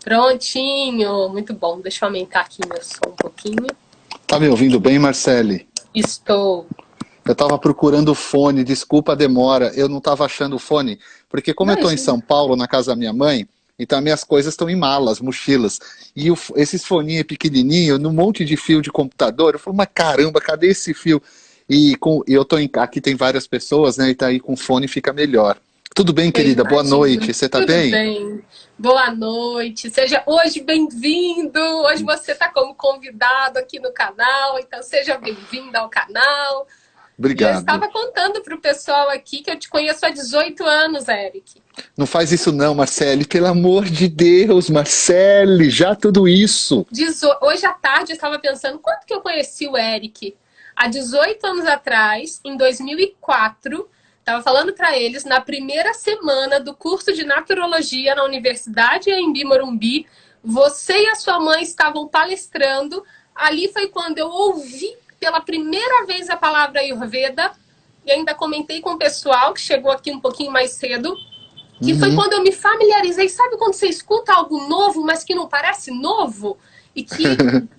Prontinho, muito bom. Deixa eu aumentar aqui meu som um pouquinho. Tá me ouvindo bem, Marcele? Estou. Eu estava procurando o fone, desculpa a demora, eu não estava achando o fone, porque como eu estou em Imagina. São Paulo, na casa da minha mãe, então minhas coisas estão em malas, mochilas, e esses foninhos pequenininhos, num monte de fio de computador, eu falo, mas caramba, cadê esse fio? E eu tô aqui tem várias pessoas, né, e tá aí com fone fica melhor. Tudo bem, Eu querida? Boa imagino. noite, você tá Tudo bem? bem. Boa noite. Seja hoje bem-vindo. Hoje você está como convidado aqui no canal, então seja bem-vindo ao canal. E eu Obrigado. estava contando para o pessoal aqui que eu te conheço há 18 anos, Eric. Não faz isso não, Marcele, pelo amor de Deus, Marcele, já tudo isso. Hoje à tarde eu estava pensando quanto que eu conheci o Eric. Há 18 anos atrás, em 2004, estava falando para eles, na primeira semana do curso de Naturologia na Universidade Anhembi Morumbi, você e a sua mãe estavam palestrando. Ali foi quando eu ouvi pela primeira vez a palavra Ayurveda e ainda comentei com o pessoal que chegou aqui um pouquinho mais cedo, que foi Uhum. quando eu me familiarizei. Sabe quando você escuta algo novo, mas que não parece novo? E que,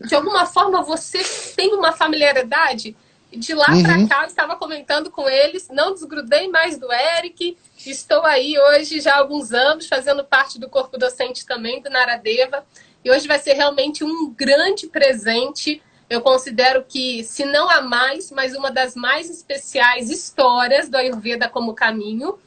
de alguma forma, você tem uma familiaridade? E de lá para Uhum. cá, eu estava comentando com eles, não desgrudei mais do Eric. Estou aí hoje já há alguns anos, fazendo parte do corpo docente também do Naradeva. E hoje vai ser realmente um grande presente. Eu considero que, se não a mais, mas uma das mais especiais histórias do Ayurveda como caminho.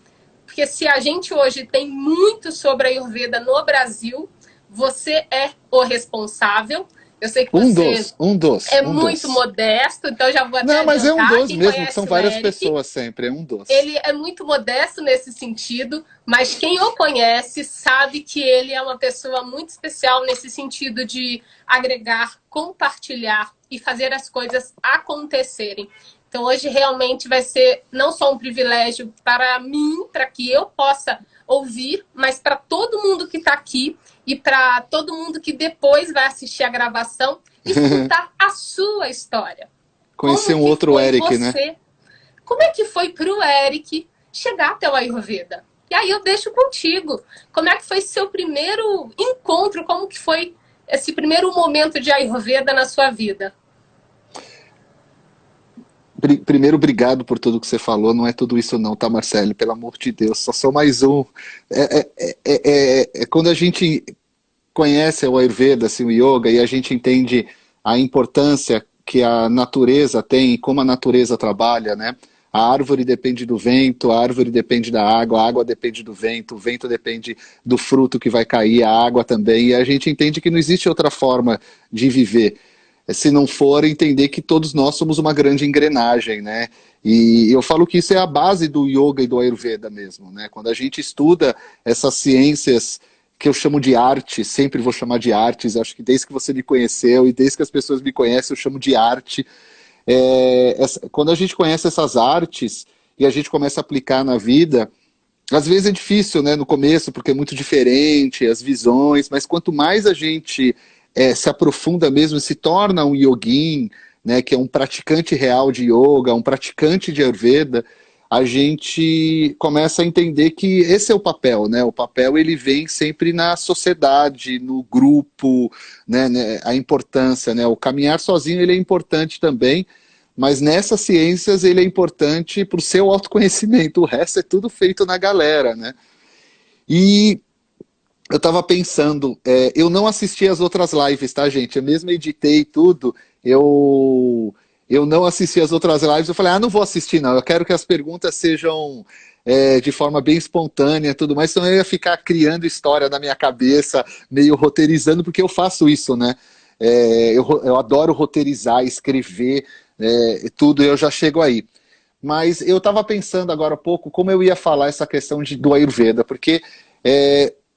Porque se a gente hoje tem muito sobre a Ayurveda no Brasil, você é o responsável. Eu sei que Um você dos, um dos, é um muito dos. modesto, então já vou até Não, mas é um adiantar. dos Quem mesmo, que são conhece o várias Eric, pessoas sempre, é um dos. ele é muito modesto nesse sentido, mas quem o conhece sabe que ele é uma pessoa muito especial nesse sentido de agregar, compartilhar e fazer as coisas acontecerem. Então hoje realmente vai ser não só um privilégio para mim, para que eu possa ouvir, mas para todo mundo que está aqui e para todo mundo que depois vai assistir a gravação, escutar a sua história. Conhecer Como um que outro foi Eric, né? você? Como é que foi para o Eric chegar até o Ayurveda? E aí eu deixo contigo. Como é que foi seu primeiro encontro? Como que foi esse primeiro momento de Ayurveda na sua vida? Primeiro, obrigado por tudo que você falou. Não é tudo isso não, tá, Marcelo? Pelo amor de Deus, só sou mais um. Quando a gente conhece o Ayurveda, assim, o Yoga, e a gente entende a importância que a natureza tem e como a natureza trabalha, né? A árvore depende do vento, a árvore depende da água, a água depende do vento, o vento depende do fruto que vai cair, a água também, e a gente entende que não existe outra forma de viver se não for entender que todos nós somos uma grande engrenagem, né? E eu falo que isso é a base do yoga e do Ayurveda mesmo, né? Quando a gente estuda essas ciências que eu chamo de arte, sempre vou chamar de artes, acho que desde que você me conheceu e desde que as pessoas me conhecem, eu chamo de arte. Quando a gente conhece essas artes e a gente começa a aplicar na vida, às vezes é difícil, né, no começo, porque é muito diferente, as visões, mas quanto mais a gente se aprofunda mesmo, se torna um yogin, né, que é um praticante real de yoga, um praticante de Ayurveda, a gente começa a entender que esse é o papel, né? O papel ele vem sempre na sociedade, no grupo, né, a importância, né? O caminhar sozinho ele é importante também, mas nessas ciências ele é importante para o seu autoconhecimento, o resto é tudo feito na galera, né? E eu estava pensando, eu não assisti as outras lives, tá, gente? Eu mesmo editei tudo, eu não assisti as outras lives, eu falei, não vou assistir não, eu quero que as perguntas sejam de forma bem espontânea e tudo mais, senão eu ia ficar criando história na minha cabeça, meio roteirizando, porque eu faço isso, né? Eu adoro roteirizar, escrever, tudo, eu já chego aí. Mas eu estava pensando agora há pouco como eu ia falar essa questão do Ayurveda, porque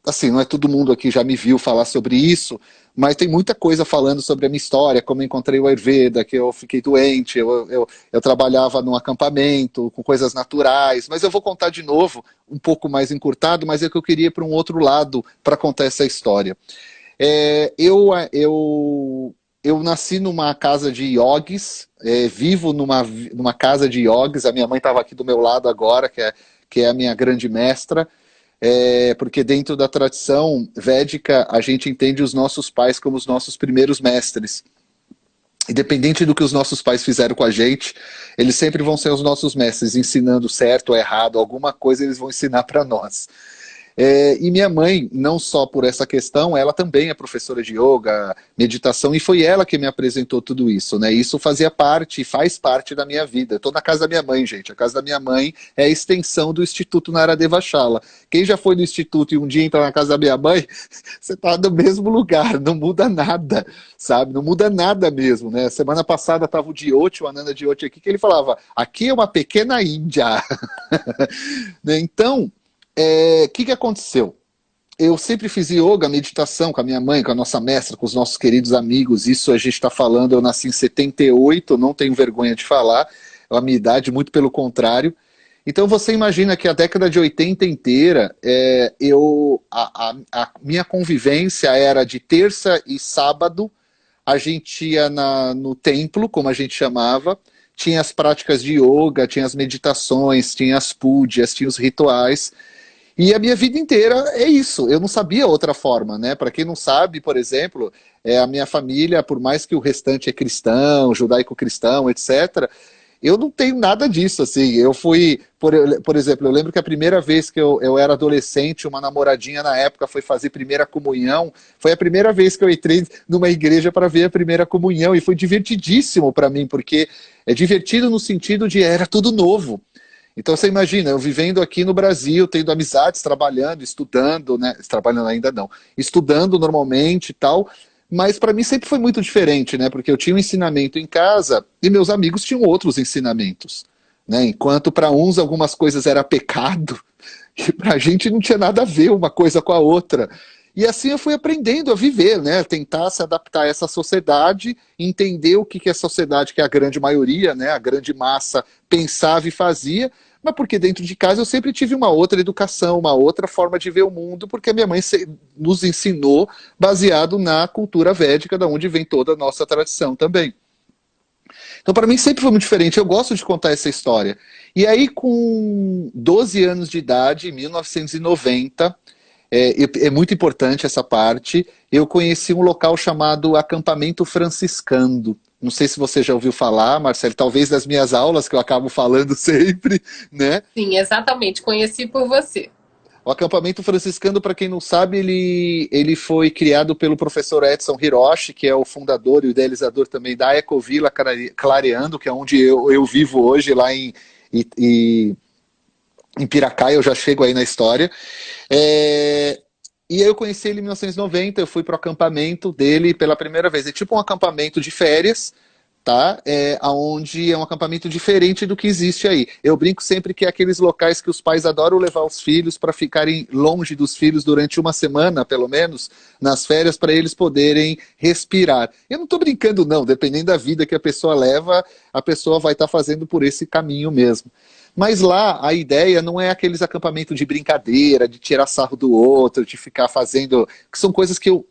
assim, não é todo mundo aqui já me viu falar sobre isso, mas tem muita coisa falando sobre a minha história, como eu encontrei o Ayurveda, que eu fiquei doente, eu trabalhava num acampamento, com coisas naturais, mas eu vou contar de novo, um pouco mais encurtado, mas é que eu queria ir para um outro lado para contar essa história. Eu nasci numa casa de yogis, vivo numa casa de yogis, a minha mãe estava aqui do meu lado agora, que é a minha grande mestra, porque dentro da tradição védica a gente entende os nossos pais como os nossos primeiros mestres. Independente do que os nossos pais fizeram com a gente, eles sempre vão ser os nossos mestres, ensinando certo ou errado, alguma coisa eles vão ensinar para nós. E minha mãe, não só por essa questão, ela também é professora de yoga, meditação, e foi ela que me apresentou tudo isso, né? Isso fazia parte e faz parte da minha vida. Eu estou na casa da minha mãe, gente. A casa da minha mãe é a extensão do Instituto Naradeva Shala. Quem já foi no Instituto e um dia entra na casa da minha mãe, você está no mesmo lugar, não muda nada, sabe? Não muda nada mesmo, né? Semana passada estava o Diote, o Ananda Diote aqui, que ele falava, aqui é uma pequena Índia. Então, que aconteceu? Eu sempre fiz yoga, meditação com a minha mãe, com a nossa mestra, com os nossos queridos amigos. Isso a gente está falando, eu nasci em 78, não tenho vergonha de falar, é a minha idade, muito pelo contrário. Então você imagina que a década de 80 inteira, a minha convivência era de terça e sábado, a gente ia no templo, como a gente chamava, tinha as práticas de yoga, tinha as meditações, tinha as púdias, tinha os rituais. E a minha vida inteira é isso, eu não sabia outra forma, né? Para quem não sabe, por exemplo, a minha família, por mais que o restante é cristão, judaico-cristão, etc., eu não tenho nada disso, assim. Eu fui, por exemplo, eu lembro que a primeira vez que eu era adolescente, uma namoradinha na época foi fazer primeira comunhão, foi a primeira vez que eu entrei numa igreja para ver a primeira comunhão, e foi divertidíssimo para mim, porque é divertido no sentido de era tudo novo. Então você imagina, eu vivendo aqui no Brasil, tendo amizades, trabalhando, estudando, né? Trabalhando ainda não, estudando normalmente e tal, mas para mim sempre foi muito diferente, né? Porque eu tinha um ensinamento em casa e meus amigos tinham outros ensinamentos, né? Enquanto para uns algumas coisas era pecado, e para a gente não tinha nada a ver uma coisa com a outra. E assim eu fui aprendendo a viver, né? Tentar se adaptar a essa sociedade, entender o que é a sociedade, que é a grande maioria, né? A grande massa pensava e fazia, mas porque dentro de casa eu sempre tive uma outra educação, uma outra forma de ver o mundo, porque a minha mãe nos ensinou baseado na cultura védica, da onde vem toda a nossa tradição também. Então, para mim, sempre foi muito diferente. Eu gosto de contar essa história. E aí, com 12 anos de idade, em 1990, é muito importante essa parte, eu conheci um local chamado Acampamento Franciscano. Não sei se você já ouviu falar, Marcelo, talvez das minhas aulas, que eu acabo falando sempre, né? Sim, exatamente. Conheci por você. O acampamento franciscano, para quem não sabe, ele foi criado pelo professor Edson Hiroshi, que é o fundador e o idealizador também da Ecovila Clareando, que é onde eu vivo hoje, lá em Piracaia, eu já chego aí na história. E aí eu conheci ele em 1990, eu fui para o acampamento dele pela primeira vez. É tipo um acampamento de férias, tá? Onde é um acampamento diferente do que existe aí. Eu brinco sempre que é aqueles locais que os pais adoram levar os filhos para ficarem longe dos filhos durante uma semana, pelo menos, nas férias, para eles poderem respirar. Eu não estou brincando, não. Dependendo da vida que a pessoa leva, a pessoa vai estar fazendo por esse caminho mesmo. Mas lá a ideia não é aqueles acampamentos de brincadeira, de tirar sarro do outro, de ficar fazendo... que são coisas que eu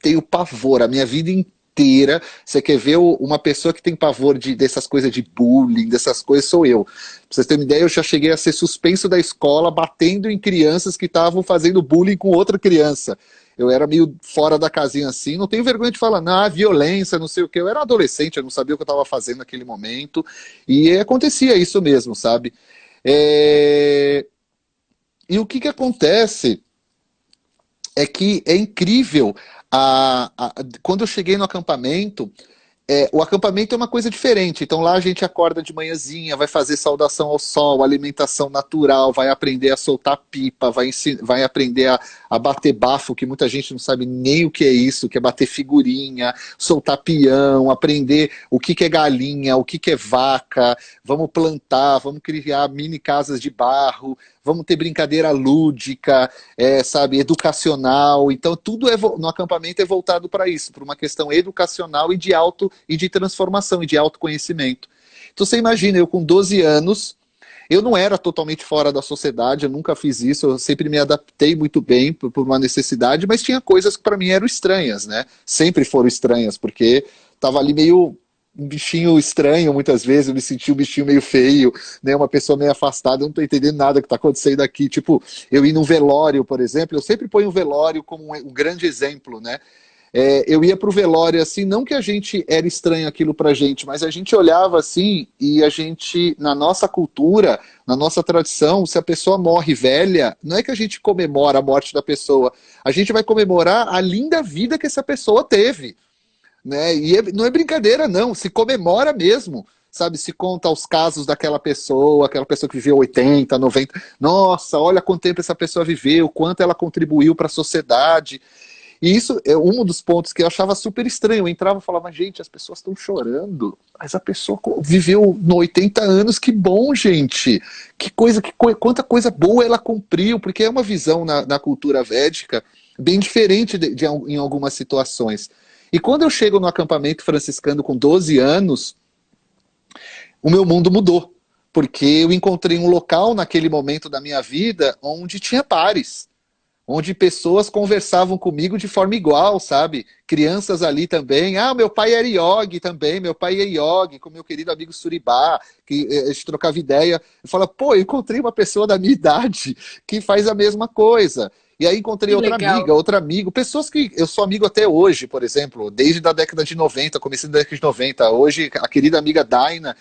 tenho pavor a minha vida inteira. Você quer ver uma pessoa que tem pavor dessas coisas de bullying, dessas coisas, sou eu. Pra vocês terem uma ideia, eu já cheguei a ser suspenso da escola batendo em crianças que estavam fazendo bullying com outra criança. Eu era meio fora da casinha assim, não tenho vergonha de falar, não, violência, não sei o que. Eu era adolescente, eu não sabia o que eu estava fazendo naquele momento. E acontecia isso mesmo, sabe? E o que acontece é que é incrível, quando eu cheguei no acampamento, o acampamento é uma coisa diferente. Então lá a gente acorda de manhãzinha, vai fazer saudação ao sol, alimentação natural, vai aprender a soltar pipa, vai aprender a bater bafo, que muita gente não sabe nem o que é isso, que é bater figurinha, soltar peão, aprender o que é galinha, o que é vaca, vamos plantar, vamos criar mini casas de barro, vamos ter brincadeira lúdica, sabe, educacional. Então tudo no acampamento é voltado para isso, para uma questão educacional e de transformação e de autoconhecimento. Então você imagina, eu com 12 anos, eu não era totalmente fora da sociedade, eu nunca fiz isso, eu sempre me adaptei muito bem por uma necessidade, mas tinha coisas que para mim eram estranhas, né? Sempre foram estranhas, porque estava ali meio um bichinho estranho muitas vezes, eu me senti um bichinho meio feio, né, uma pessoa meio afastada, eu não tô entendendo nada que tá acontecendo aqui. Tipo, eu ir num velório, por exemplo, eu sempre ponho um velório como um grande exemplo, né? Eu ia pro velório assim, não que a gente era estranho aquilo pra gente, mas a gente olhava assim e a gente, na nossa cultura, na nossa tradição, se a pessoa morre velha, não é que a gente comemora a morte da pessoa, a gente vai comemorar a linda vida que essa pessoa teve, né? E não é brincadeira, não, se comemora mesmo. Sabe, se conta os casos daquela pessoa, aquela pessoa que viveu 80, 90. Nossa, olha quanto tempo essa pessoa viveu, quanto ela contribuiu para a sociedade. E isso é um dos pontos que eu achava super estranho. Eu entrava e falava, gente, as pessoas estão chorando, mas a pessoa viveu 80 anos, que bom, gente. Que coisa, quanta coisa boa ela cumpriu, porque é uma visão na cultura védica bem diferente em algumas situações. E quando eu chego no acampamento franciscano com 12 anos, o meu mundo mudou. Porque eu encontrei um local naquele momento da minha vida onde tinha pares, onde pessoas conversavam comigo de forma igual, sabe? Crianças ali também. Ah, meu pai era yogi também, meu pai é yogi, com meu querido amigo Suribá, que a gente trocava ideia. Eu falava, pô, eu encontrei uma pessoa da minha idade que faz a mesma coisa. E aí encontrei Que outra legal. amiga, outro amigo, pessoas que eu sou amigo até hoje, por exemplo, desde a década de 90, comecei na década de 90. Hoje, a querida amiga Daina,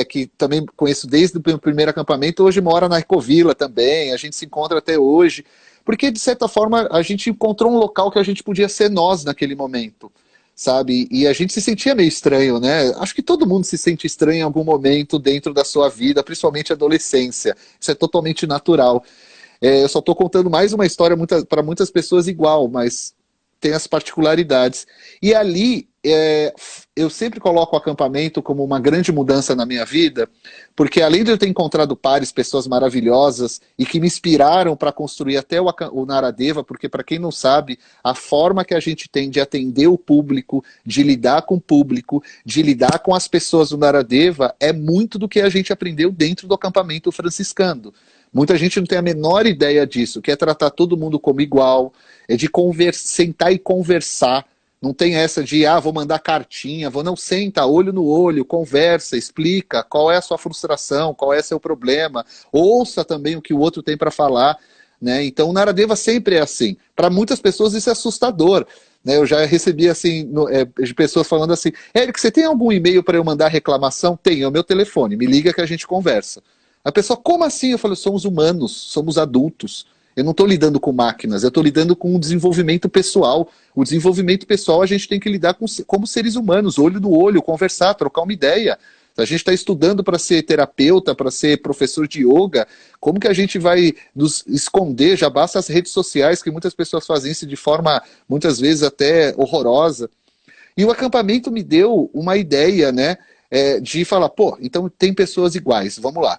que também conheço desde o meu primeiro acampamento, hoje mora na Ecovila também, a gente se encontra até hoje. Porque, de certa forma, a gente encontrou um local que a gente podia ser nós naquele momento, sabe? E a gente se sentia meio estranho, né? Acho que todo mundo se sente estranho em algum momento dentro da sua vida, principalmente a adolescência. Isso é totalmente natural. Eu só estou contando mais uma história para muitas pessoas igual, mas tem as particularidades. E ali, eu sempre coloco o acampamento como uma grande mudança na minha vida, porque além de eu ter encontrado pares, pessoas maravilhosas, e que me inspiraram para construir até o Naradeva, porque para quem não sabe, a forma que a gente tem de atender o público, de lidar com o público, de lidar com as pessoas do Naradeva, é muito do que a gente aprendeu dentro do acampamento franciscano. Muita gente não tem a menor ideia disso, que é tratar todo mundo como igual, é de sentar e conversar. Não tem essa de, vou mandar cartinha, não, senta, olho no olho, conversa, explica qual é a sua frustração, qual é o seu problema, ouça também o que o outro tem para falar, né? Então o Naradeva sempre é assim. Para muitas pessoas isso é assustador, né? Eu já recebi assim, de pessoas falando assim, Éric, você tem algum e-mail para eu mandar reclamação? Tenho, é o meu telefone, me liga que a gente conversa. A pessoa, como assim? Eu falo, somos humanos, somos adultos. Eu não estou lidando com máquinas, eu estou lidando com o desenvolvimento pessoal. O desenvolvimento pessoal a gente tem que lidar como seres humanos, olho no olho, conversar, trocar uma ideia. A gente está estudando para ser terapeuta, para ser professor de yoga, como que a gente vai nos esconder? Já basta as redes sociais, que muitas pessoas fazem isso de forma, muitas vezes, até horrorosa. E o acampamento me deu uma ideia, né, de falar, pô, então tem pessoas iguais, vamos lá.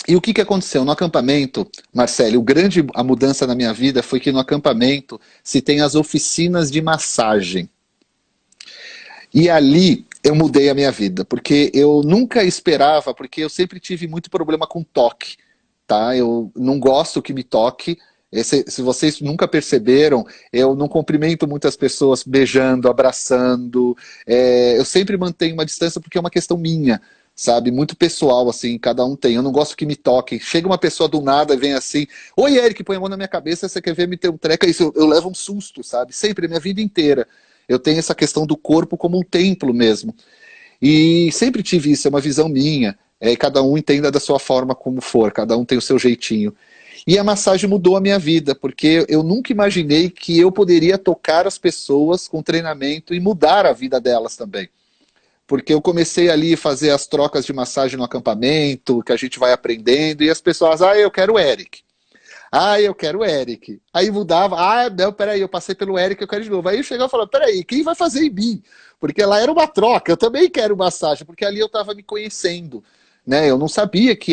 E o que aconteceu? No acampamento, Marcelo, a mudança na minha vida foi que no acampamento se tem as oficinas de massagem. E ali eu mudei a minha vida, porque eu nunca esperava, porque eu sempre tive muito problema com toque, tá? Eu não gosto que me toque. Se vocês nunca perceberam, eu não cumprimento muitas pessoas beijando, abraçando. Eu sempre mantenho uma distância porque é uma questão minha, sabe? Muito pessoal, assim, cada um tem. Eu não gosto que me toquem. Chega uma pessoa do nada e vem assim, oi, Eric, põe a mão na minha cabeça, você quer ver me ter um treco? Isso, eu levo um susto, sabe? Sempre, a minha vida inteira. Eu tenho essa questão do corpo como um templo mesmo. E sempre tive isso, é uma visão minha. Cada um entenda da sua forma como for, cada um tem o seu jeitinho. E a massagem mudou a minha vida, porque eu nunca imaginei que eu poderia tocar as pessoas com treinamento e mudar a vida delas também. Porque eu comecei ali a fazer as trocas de massagem no acampamento, que a gente vai aprendendo, e as pessoas, eu quero o Eric. Eu quero o Eric. Aí mudava, não, peraí, eu passei pelo Eric, eu quero de novo. Aí eu chegava e falava, peraí, quem vai fazer em mim? Porque lá era uma troca, eu também quero massagem, porque ali eu estava me conhecendo. Né? Eu não sabia que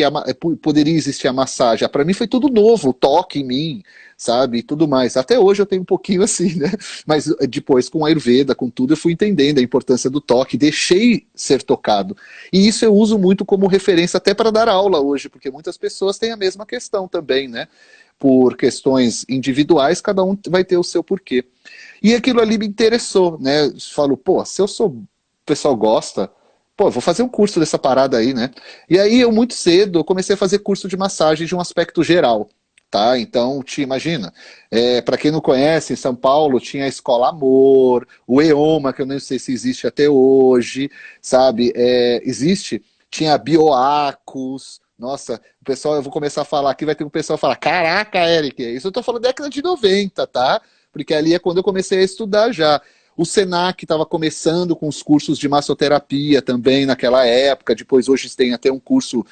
poderia existir a massagem. Para mim foi tudo novo, o toque em mim, sabe? E tudo mais. Até hoje eu tenho um pouquinho assim, né? Mas depois com a Ayurveda, com tudo, eu fui entendendo a importância do toque, deixei ser tocado. E isso eu uso muito como referência até para dar aula hoje, porque muitas pessoas têm a mesma questão também, né? Por questões individuais, cada um vai ter o seu porquê. E aquilo ali me interessou, né? Falo, pô, se eu sou pessoal gosta. Pô, vou fazer um curso dessa parada aí, né? E aí eu muito cedo eu comecei a fazer curso de massagem de um aspecto geral, tá? Então, te imagina, para quem não conhece, em São Paulo tinha a Escola Amor, o EOMA, que eu nem sei se existe até hoje, sabe? Existe, tinha a Bioacus, nossa, o pessoal, eu vou começar a falar aqui, vai ter um pessoal falar, caraca, Eric, isso eu tô falando década de 90, tá? Porque ali é quando eu comecei a estudar já. O Senac estava começando com os cursos de massoterapia também naquela época, depois hoje tem até um curso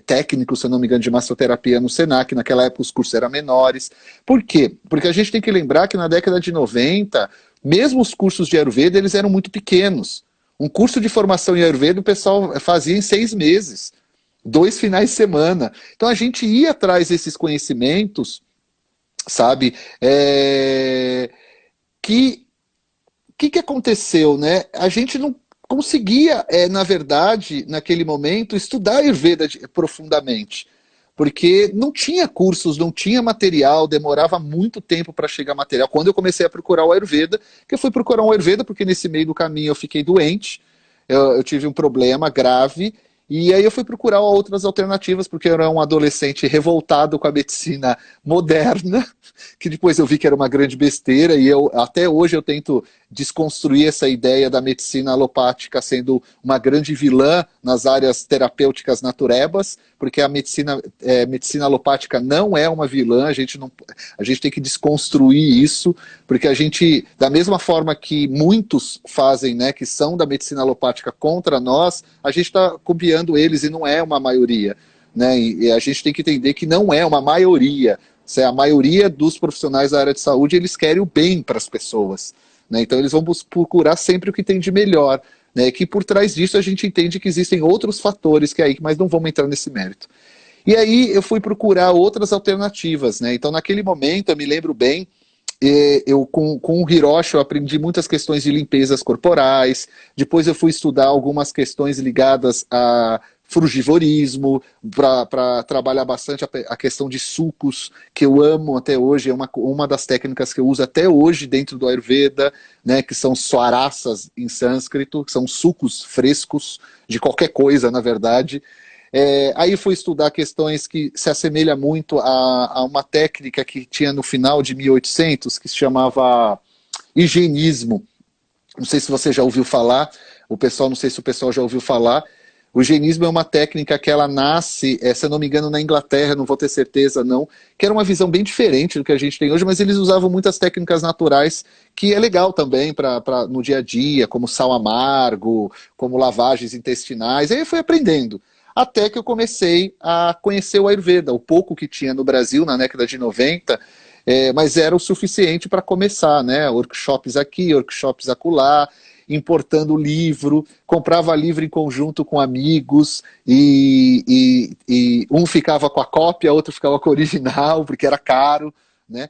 técnico, se eu não me engano, de massoterapia no Senac, naquela época os cursos eram menores. Por quê? Porque a gente tem que lembrar que na década de 90, mesmo os cursos de Ayurveda, eles eram muito pequenos. Um curso de formação em Ayurveda o pessoal fazia em 6 meses, 2 finais de semana. Então a gente ia atrás desses conhecimentos, sabe, que que aconteceu, né? A gente não conseguia, na verdade, naquele momento, estudar Ayurveda profundamente, porque não tinha cursos, não tinha material, demorava muito tempo para chegar material. Quando eu comecei a procurar o Ayurveda, que eu fui procurar o Ayurveda porque nesse meio do caminho eu fiquei doente, eu tive um problema grave, e aí eu fui procurar outras alternativas, porque eu era um adolescente revoltado com a medicina moderna, que depois eu vi que era uma grande besteira, e até hoje eu tento desconstruir essa ideia da medicina alopática sendo uma grande vilã nas áreas terapêuticas naturebas, porque a medicina alopática não é uma vilã, a gente tem que desconstruir isso, porque a gente, da mesma forma que muitos fazem, né, que são da medicina alopática contra nós, a gente está copiando eles e não é uma maioria, né, e a gente tem que entender que não é uma maioria. A maioria dos profissionais da área de saúde, eles querem o bem para as pessoas, né? Então eles vão procurar sempre o que tem de melhor, né? Que por trás disso a gente entende que existem outros fatores que aí, mas não vamos entrar nesse mérito. E aí eu fui procurar outras alternativas, né? Então naquele momento, eu me lembro bem, eu com o Hiroshi eu aprendi muitas questões de limpezas corporais, depois eu fui estudar algumas questões ligadas a frugivorismo, para trabalhar bastante a questão de sucos, que eu amo até hoje, é uma das técnicas que eu uso até hoje dentro do Ayurveda, né, que são swarasas em sânscrito, que são sucos frescos de qualquer coisa, na verdade. Aí fui estudar questões que se assemelham muito a uma técnica que tinha no final de 1800, que se chamava higienismo. Não sei se você já ouviu falar, não sei se o pessoal já ouviu falar. O higienismo é uma técnica que ela nasce, se eu não me engano, na Inglaterra, não vou ter certeza não, que era uma visão bem diferente do que a gente tem hoje, mas eles usavam muitas técnicas naturais, que é legal também no dia a dia, como sal amargo, como lavagens intestinais, aí eu fui aprendendo. Até que eu comecei a conhecer o Ayurveda, o pouco que tinha no Brasil na década de 90, mas era o suficiente para começar, né? Workshops aqui, workshops acolá, importando livro, comprava livro em conjunto com amigos, e um ficava com a cópia, outro ficava com a original, porque era caro, né?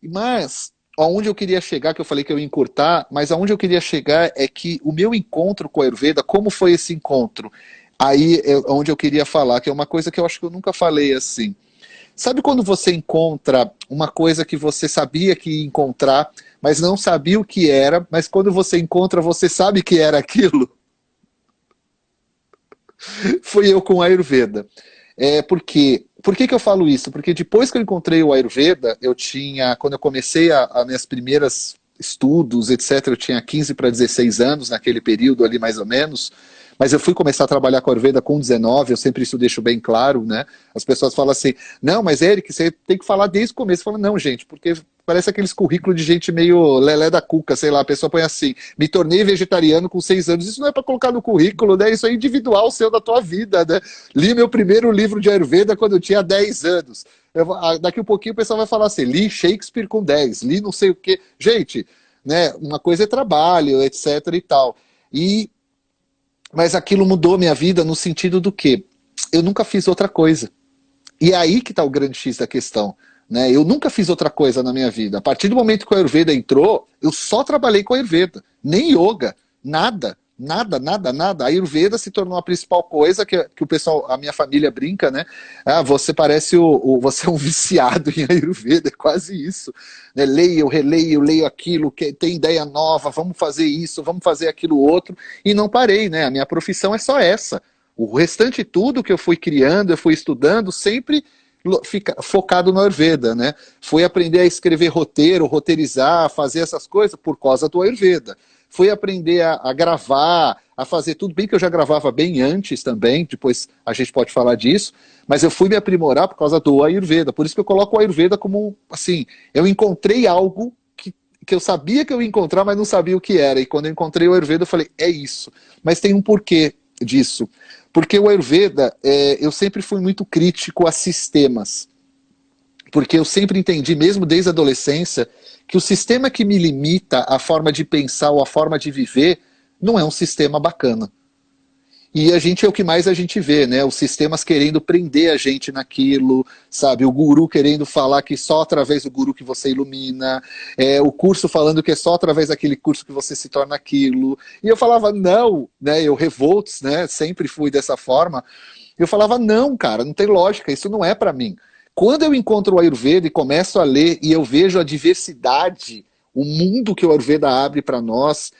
Mas aonde eu queria chegar, que eu falei que eu ia encurtar, mas aonde eu queria chegar é que o meu encontro com a Ayurveda, como foi esse encontro? Aí é onde eu queria falar, que é uma coisa que eu acho que eu nunca falei assim. Sabe quando você encontra uma coisa que você sabia que ia encontrar, mas não sabia o que era, mas quando você encontra, você sabe que era aquilo? Foi eu com a Ayurveda. Por que eu falo isso? Porque depois que eu encontrei o Ayurveda, quando eu comecei a minhas primeiras estudos, etc., eu tinha 15 para 16 anos naquele período ali mais ou menos, mas eu fui começar a trabalhar com a Ayurveda com 19, eu sempre isso deixo bem claro, né? As pessoas falam assim, não, mas Eric, você tem que falar desde o começo. Eu falo, não, gente, porque parece aqueles currículos de gente meio lelé da cuca, sei lá, a pessoa põe assim, me tornei vegetariano com 6 anos, isso não é para colocar no currículo, né? Isso é individual seu da tua vida, né? Li meu primeiro livro de Ayurveda quando eu tinha 10 anos. Daqui um pouquinho o pessoal vai falar assim, li Shakespeare com 10, li não sei o quê. Gente, né? Uma coisa é trabalho, etc e tal. Mas aquilo mudou minha vida no sentido do quê? Eu nunca fiz outra coisa. E é aí que está o grande X da questão. Né? Eu nunca fiz outra coisa na minha vida. A partir do momento que o Ayurveda entrou, eu só trabalhei com Ayurveda. Nem yoga, nada. Nada, nada, nada. A Ayurveda se tornou a principal coisa que o pessoal, a minha família brinca, né? Ah, você parece você é um viciado em Ayurveda, é quase isso. Né? Leio, releio, leio aquilo, tem ideia nova, vamos fazer isso, vamos fazer aquilo outro. E não parei, né? A minha profissão é só essa. O restante tudo que eu fui criando, eu fui estudando, sempre fica focado no Ayurveda, né? Fui aprender a escrever roteiro, roteirizar, fazer essas coisas por causa do Ayurveda. Fui aprender a gravar, a fazer tudo bem que eu já gravava bem antes também, depois a gente pode falar disso, mas eu fui me aprimorar por causa do Ayurveda. Por isso que eu coloco o Ayurveda como, assim, eu encontrei algo que eu sabia que eu ia encontrar, mas não sabia o que era. E quando eu encontrei o Ayurveda, eu falei, é isso. Mas tem um porquê disso. Porque o Ayurveda, eu sempre fui muito crítico a sistemas. Porque eu sempre entendi, mesmo desde a adolescência, que o sistema que me limita a forma de pensar ou a forma de viver não é um sistema bacana. E a gente é o que mais a gente vê, né? Os sistemas querendo prender a gente naquilo, sabe? O guru querendo falar que só através do guru que você ilumina, o curso falando que é só através daquele curso que você se torna aquilo. E eu falava, não, né? Eu revoltos, né? Sempre fui dessa forma. Eu falava, não, cara, não tem lógica, isso não é para mim. Quando eu encontro o Ayurveda e começo a ler e eu vejo a diversidade, o mundo que o Ayurveda abre para nós,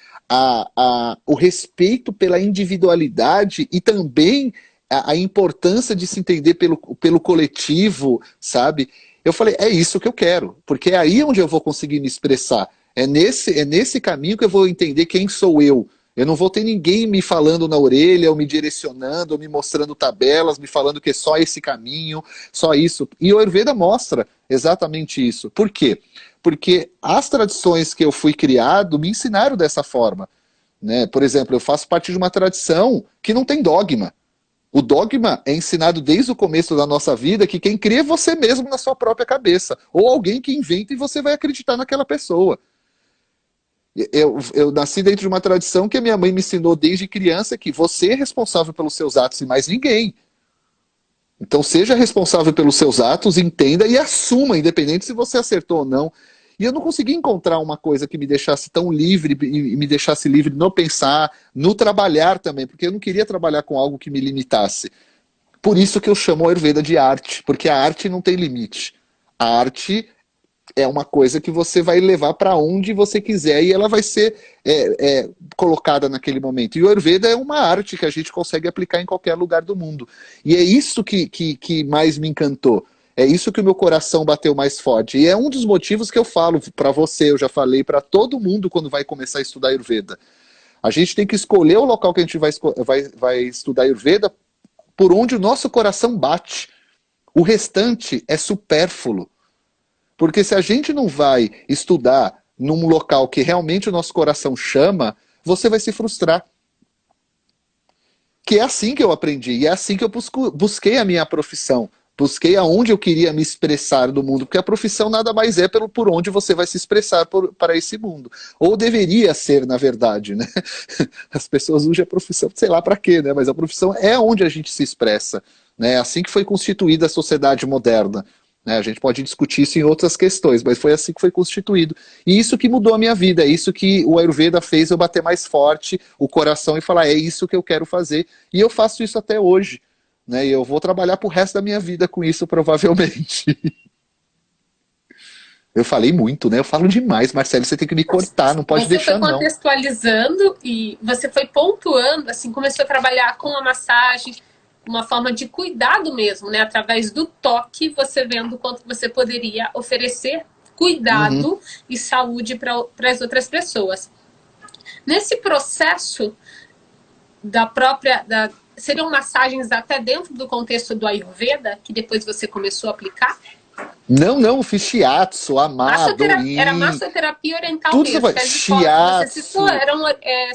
o respeito pela individualidade e também a importância de se entender pelo coletivo, sabe? Eu falei, é isso que eu quero, porque é aí onde eu vou conseguir me expressar. É nesse caminho que eu vou entender quem sou eu. Eu não vou ter ninguém me falando na orelha, ou me direcionando, ou me mostrando tabelas, me falando que é só esse caminho, só isso. E o Ayurveda mostra exatamente isso. Por quê? Porque as tradições que eu fui criado me ensinaram dessa forma. Né? Por exemplo, eu faço parte de uma tradição que não tem dogma. O dogma é ensinado desde o começo da nossa vida que quem crê é você mesmo na sua própria cabeça. Ou alguém que inventa e você vai acreditar naquela pessoa. Eu nasci dentro de uma tradição que a minha mãe me ensinou desde criança que você é responsável pelos seus atos e mais ninguém. Então seja responsável pelos seus atos, entenda e assuma, independente se você acertou ou não. E eu não consegui encontrar uma coisa que me deixasse tão livre e me deixasse livre no pensar, no trabalhar também, porque eu não queria trabalhar com algo que me limitasse. Por isso que eu chamo a Ayurveda de arte, porque a arte não tem limite. A arte é uma coisa que você vai levar para onde você quiser e ela vai ser colocada naquele momento. E o Ayurveda é uma arte que a gente consegue aplicar em qualquer lugar do mundo. E é isso que mais me encantou. É isso que o meu coração bateu mais forte. E é um dos motivos que eu falo para você, eu já falei para todo mundo quando vai começar a estudar Ayurveda. A gente tem que escolher o local que a gente vai estudar Ayurveda por onde o nosso coração bate. O restante é supérfluo. Porque se a gente não vai estudar num local que realmente o nosso coração chama, você vai se frustrar. Que é assim que eu aprendi, e é assim que eu busquei a minha profissão. Busquei aonde eu queria me expressar no mundo, porque a profissão nada mais é por onde você vai se expressar para esse mundo. Ou deveria ser, na verdade, né? As pessoas usam a profissão, sei lá para quê, né? Mas a profissão é onde a gente se expressa. Né? É assim que foi constituída a sociedade moderna. Né? A gente pode discutir isso em outras questões, mas foi assim que foi constituído. E isso que mudou a minha vida, é isso que o Ayurveda fez eu bater mais forte o coração e falar, é isso que eu quero fazer. E eu faço isso até hoje. Né? E eu vou trabalhar pro resto da minha vida com isso, provavelmente. Eu falei muito, né? Eu falo demais, Marcelo, você tem que me cortar, não pode deixar, não. Você foi contextualizando e você foi pontuando, assim, começou a trabalhar com a massagem, uma forma de cuidado mesmo, né? Através do toque, você vendo o quanto você poderia oferecer cuidado e saúde para as outras pessoas. Nesse processo seriam massagens até dentro do contexto do Ayurveda, que depois você começou a aplicar? Não, eu fiz shiatsu, amado. Era massoterapia oriental tudo mesmo. Shiatsu. Você citou,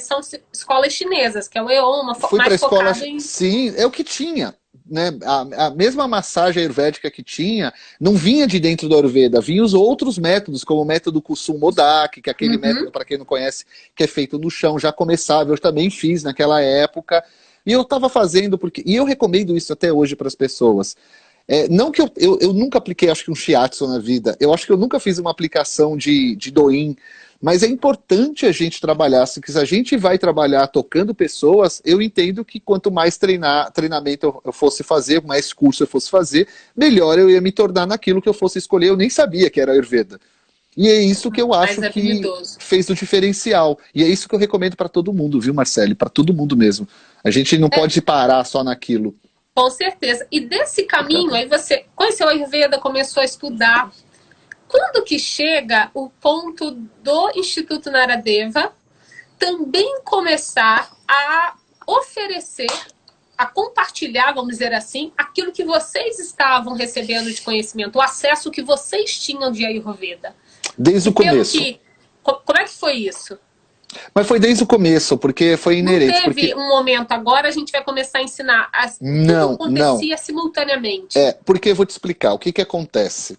são escolas chinesas, que é o EON, mais focado em... Sim, é o que tinha. Né? A mesma massagem ayurvédica que tinha, não vinha de dentro do Ayurveda, vinha os outros métodos, como o método Kusum Modak, que é aquele método, para quem não conhece, que é feito no chão, já começava, eu também fiz naquela época, e eu estava fazendo, e eu recomendo isso até hoje para as pessoas. Não que eu nunca apliquei, acho que um shiatsu na vida, eu acho que eu nunca fiz uma aplicação de Doin, Mas é importante a gente trabalhar, se a gente vai trabalhar tocando pessoas, eu entendo que quanto mais treinamento eu fosse fazer, mais curso eu fosse fazer, melhor eu ia me tornar naquilo que eu fosse escolher. Eu nem sabia que era Ayurveda. E é isso que eu Mais acho que habilidoso. fez o diferencial. E é isso que eu recomendo para todo mundo, viu, Marcele? Para todo mundo mesmo. A gente não É, pode parar só naquilo. com certeza. E desse caminho, aí você conheceu a Ayurveda, começou a estudar. Quando que chega o ponto do Instituto Naradeva também começar a oferecer, a compartilhar, vamos dizer assim, aquilo que vocês estavam recebendo de conhecimento, o acesso que vocês tinham de Ayurveda? Desde E o começo. como é que foi isso? Mas foi desde o começo, porque foi Não inerente. teve Porque um momento, agora a gente vai começar a ensinar. Tudo não, não. acontecia simultaneamente. Porque eu vou te explicar o que que acontece.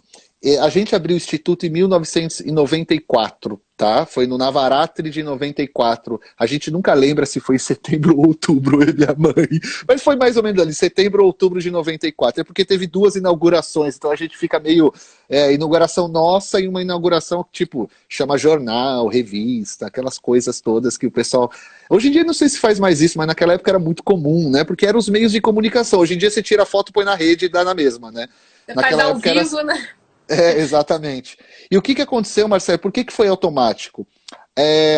A gente abriu o Instituto em 1994, tá? Foi no Navaratri de 94. A gente nunca lembra se foi em setembro ou outubro, eu e minha mãe. Mas foi mais ou menos ali, setembro ou outubro de 94. É porque teve duas inaugurações, então a gente fica meio... inauguração nossa e uma inauguração que, tipo, chama jornal, revista, aquelas coisas todas que o pessoal... Hoje em dia não sei se faz mais isso, mas naquela época era muito comum, né? Porque eram os meios de comunicação. Hoje em dia você tira a foto, põe na rede e dá na mesma, né? Você faz Naquela ao época era... vivo, né? Exatamente. E o que que aconteceu, Marcelo? Por que que foi automático?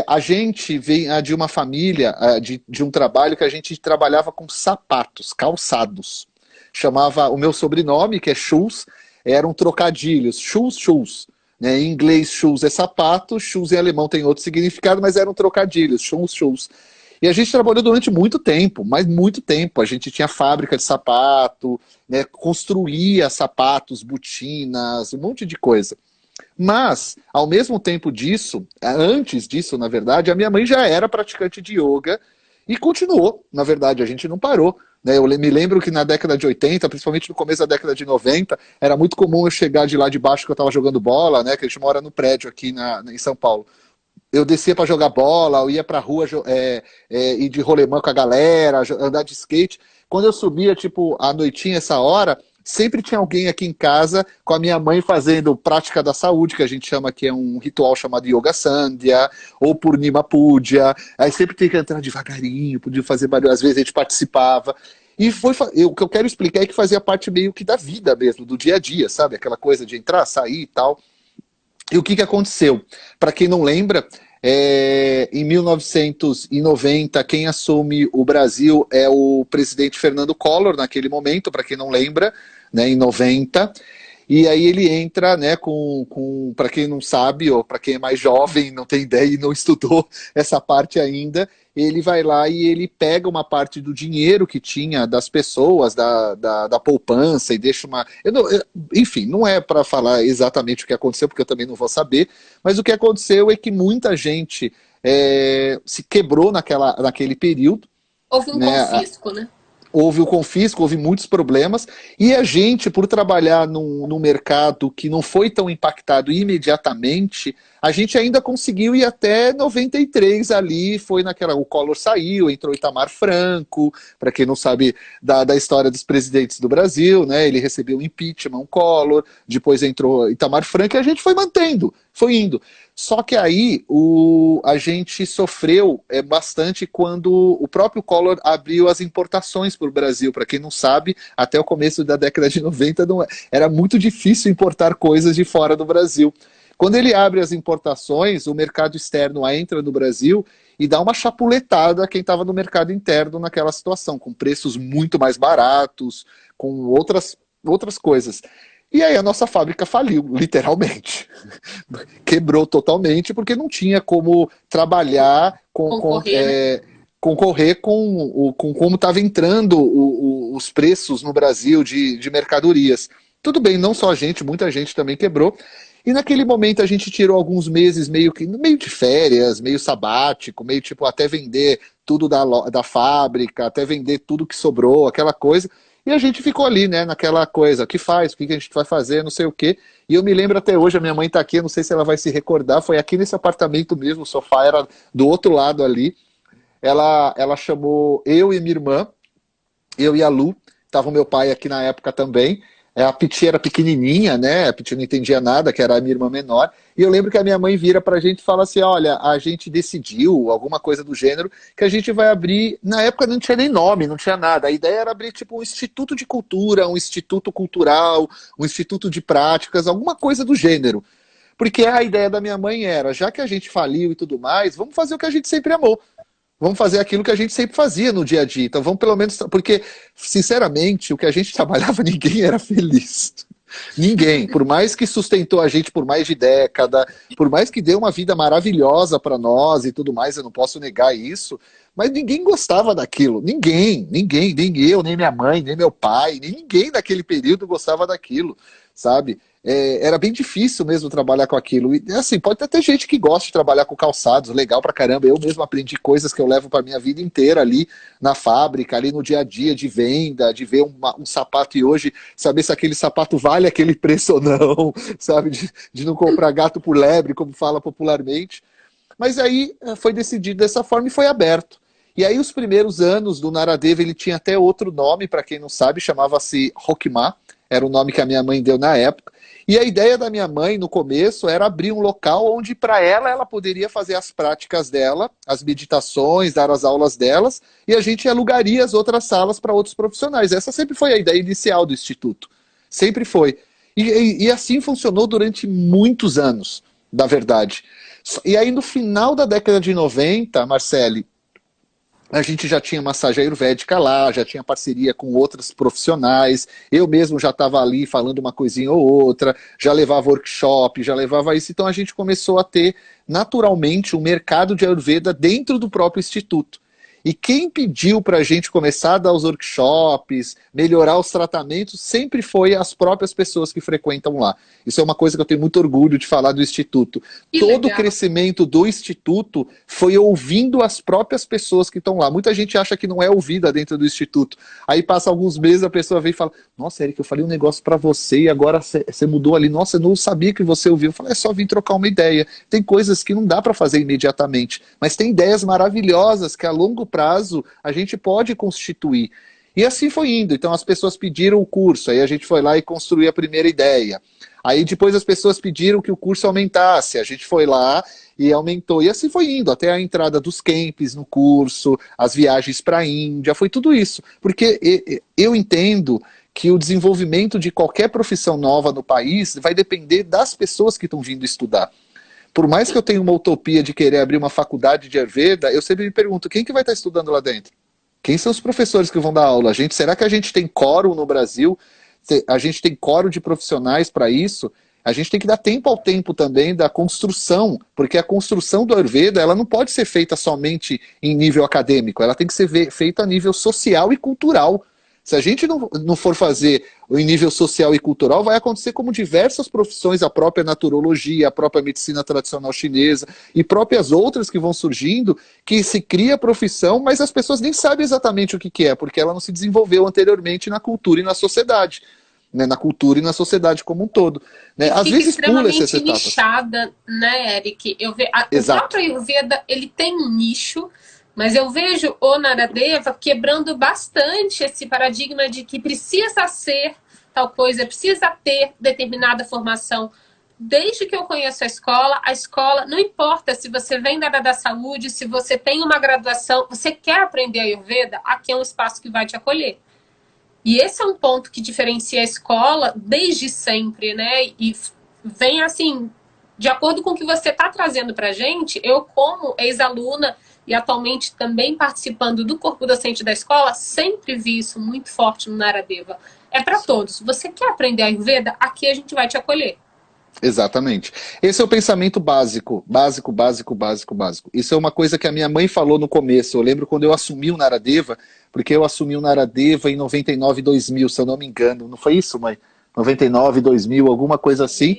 A gente vem de uma família, de um trabalho que a gente trabalhava com sapatos, calçados. Chamava o meu sobrenome, que é Schulz, eram trocadilhos, Schulz, Schulz. Né? Em inglês, Schulz é sapato, Schulz em alemão tem outro significado, mas eram trocadilhos, Schulz, Schulz. E a gente trabalhou durante muito tempo, mas muito tempo. A gente tinha fábrica de sapato, né, construía sapatos, botinas, um monte de coisa. Mas, ao mesmo tempo disso, antes disso, na verdade, a minha mãe já era praticante de yoga e continuou, na verdade, a gente não parou. Né? Eu me lembro que na década de 80, principalmente no começo da década de 90, era muito comum eu chegar de lá de baixo que eu estava jogando bola, né, que a gente mora no prédio aqui em São Paulo. Eu descia para jogar bola, eu ia pra rua ir de rolemã com a galera, andar de skate. Quando eu subia, tipo, à noitinha, essa hora, sempre tinha alguém aqui em casa com a minha mãe fazendo prática da saúde, que a gente chama que é um ritual chamado Yoga Sandhya, ou Purnima Puja. Aí sempre tem que entrar devagarinho, podia fazer barulho, às vezes a gente participava. E o que eu quero explicar é que fazia parte meio que da vida mesmo, do dia a dia, sabe? Aquela coisa de entrar, sair e tal. E o que que aconteceu? Para quem não lembra, em 1990, quem assume o Brasil é o presidente Fernando Collor, naquele momento, para quem não lembra, né, em 90. E aí ele entra, né, para quem não sabe, ou para quem é mais jovem, não tem ideia e não estudou essa parte ainda, ele vai lá e ele pega uma parte do dinheiro que tinha das pessoas, da poupança, e deixa uma... enfim, não é para falar exatamente o que aconteceu, porque eu também não vou saber, mas o que aconteceu é que muita gente se quebrou naquele período. Houve um Né? confisco, né? Houve o confisco, houve muitos problemas, e a gente, por trabalhar num mercado que não foi tão impactado imediatamente, a gente ainda conseguiu ir até 93 ali, foi naquela, o Collor saiu, entrou Itamar Franco, para quem não sabe da história dos presidentes do Brasil, né, ele recebeu um impeachment, um Collor, depois entrou Itamar Franco, e a gente foi mantendo, foi indo. Só que aí a gente sofreu bastante quando o próprio Collor abriu as importações para o Brasil. Para quem não sabe, até o começo da década de 90 era muito difícil importar coisas de fora do Brasil. Quando ele abre as importações, o mercado externo entra no Brasil e dá uma chapuletada a quem estava no mercado interno naquela situação, com preços muito mais baratos, com outras coisas. E aí a nossa fábrica faliu, literalmente. Quebrou totalmente, porque não tinha como trabalhar concorrer com como estava entrando os preços no Brasil de mercadorias. Tudo bem, não só a gente, muita gente também quebrou. E naquele momento a gente tirou alguns meses meio de férias, meio sabático, meio tipo até vender tudo da fábrica, até vender tudo que sobrou, aquela coisa. E a gente ficou ali, né, naquela coisa, o que faz, o que a gente vai fazer, não sei o quê. E eu me lembro até hoje, a minha mãe tá aqui, eu não sei se ela vai se recordar, foi aqui nesse apartamento mesmo, o sofá era do outro lado ali. Ela chamou eu e minha irmã, eu e a Lu, tava o meu pai aqui na época também. A Piti era pequenininha, né? A Piti não entendia nada, que era a minha irmã menor. E eu lembro que a minha mãe vira pra gente e fala assim, olha, a gente decidiu, alguma coisa do gênero, que a gente vai abrir... Na época não tinha nem nome, não tinha nada. A ideia era abrir tipo um instituto de cultura, um instituto cultural, um instituto de práticas, alguma coisa do gênero. Porque a ideia da minha mãe era, já que a gente faliu e tudo mais, vamos fazer o que a gente sempre amou. Vamos fazer aquilo que a gente sempre fazia no dia a dia. Então vamos pelo menos... Porque, sinceramente, o que a gente trabalhava, ninguém era feliz. Ninguém. Por mais que sustentou a gente por mais de década, por mais que deu uma vida maravilhosa para nós e tudo mais, eu não posso negar isso, mas ninguém gostava daquilo. Ninguém. Nem eu, nem minha mãe, nem meu pai, nem ninguém daquele período gostava daquilo, sabe? Era bem difícil mesmo trabalhar com aquilo. E assim, pode até ter gente que gosta de trabalhar com calçados, legal pra caramba. Eu mesmo aprendi coisas que eu levo pra minha vida inteira ali na fábrica, ali no dia a dia, de venda, de ver um sapato e hoje saber se aquele sapato vale aquele preço ou não, sabe? De não comprar gato por lebre, como fala popularmente. Mas aí foi decidido dessa forma e foi aberto. E aí os primeiros anos do Naradeva, ele tinha até outro nome, para quem não sabe, chamava-se Roquemar, era o nome que a minha mãe deu na época. E a ideia da minha mãe, no começo, era abrir um local onde, para ela poderia fazer as práticas dela, as meditações, dar as aulas delas, e a gente alugaria as outras salas para outros profissionais. Essa sempre foi a ideia inicial do Instituto. Sempre foi. E assim funcionou durante muitos anos, na verdade. E aí, no final da década de 90, Marcele, a gente já tinha massagem ayurvédica lá, já tinha parceria com outros profissionais, eu mesmo já estava ali falando uma coisinha ou outra, já levava workshop, já levava isso, então a gente começou a ter naturalmente um mercado de Ayurveda dentro do próprio Instituto. E quem pediu para a gente começar a dar os workshops, melhorar os tratamentos, sempre foi as próprias pessoas que frequentam lá. Isso é uma coisa que eu tenho muito orgulho de falar do Instituto. Todo o crescimento do Instituto foi ouvindo as próprias pessoas que estão lá. Muita gente acha que não é ouvida dentro do Instituto. Aí passa alguns meses, a pessoa vem e fala, nossa, Eric, eu falei um negócio para você e agora você mudou ali. Nossa, eu não sabia que você ouviu. Eu falei, é só vir trocar uma ideia. Tem coisas que não dá para fazer imediatamente, mas tem ideias maravilhosas que a longo prazo a gente pode constituir. E assim foi indo. Então as pessoas pediram o curso, aí a gente foi lá e construiu a primeira ideia. Aí depois as pessoas pediram que o curso aumentasse, a gente foi lá e aumentou. E assim foi indo, até a entrada dos camps no curso, as viagens para a Índia, foi tudo isso. Porque eu entendo que o desenvolvimento de qualquer profissão nova no país vai depender das pessoas que estão vindo estudar. Por mais que eu tenha uma utopia de querer abrir uma faculdade de Ayurveda, eu sempre me pergunto, quem que vai estar estudando lá dentro? Quem são os professores que vão dar aula? Será que a gente tem quórum no Brasil? A gente tem quórum de profissionais para isso? A gente tem que dar tempo ao tempo também da construção, porque a construção do Ayurveda ela não pode ser feita somente em nível acadêmico, ela tem que ser feita a nível social e cultural. Se a gente não for fazer em nível social e cultural, vai acontecer como diversas profissões, a própria naturologia, a própria medicina tradicional chinesa e próprias outras que vão surgindo, que se cria profissão, mas as pessoas nem sabem exatamente o que é, porque ela não se desenvolveu anteriormente na cultura e na sociedade. Né, na cultura e na sociedade como um todo. Né? Às vezes pula essas etapas. Nichada, né, Eric? O próprio Ayurveda, ele tem um nicho, mas eu vejo o Naradeva quebrando bastante esse paradigma de que precisa ser tal coisa, precisa ter determinada formação. Desde que eu conheço a escola, não importa se você vem da área da saúde, se você tem uma graduação, você quer aprender Ayurveda, aqui é um espaço que vai te acolher. E esse é um ponto que diferencia a escola desde sempre, né? E vem assim, de acordo com o que você está trazendo para a gente, eu como ex-aluna e atualmente também participando do corpo docente da escola, sempre vi isso muito forte no Naradeva. É para todos. Você quer aprender Ayurveda? Aqui a gente vai te acolher. Exatamente. Esse é o pensamento básico. Isso é uma coisa que a minha mãe falou no começo. Eu lembro quando eu assumi o Naradeva, porque eu assumi o Naradeva em 99, 2000, se eu não me engano. Não foi isso, mãe? 99, 2000, alguma coisa assim.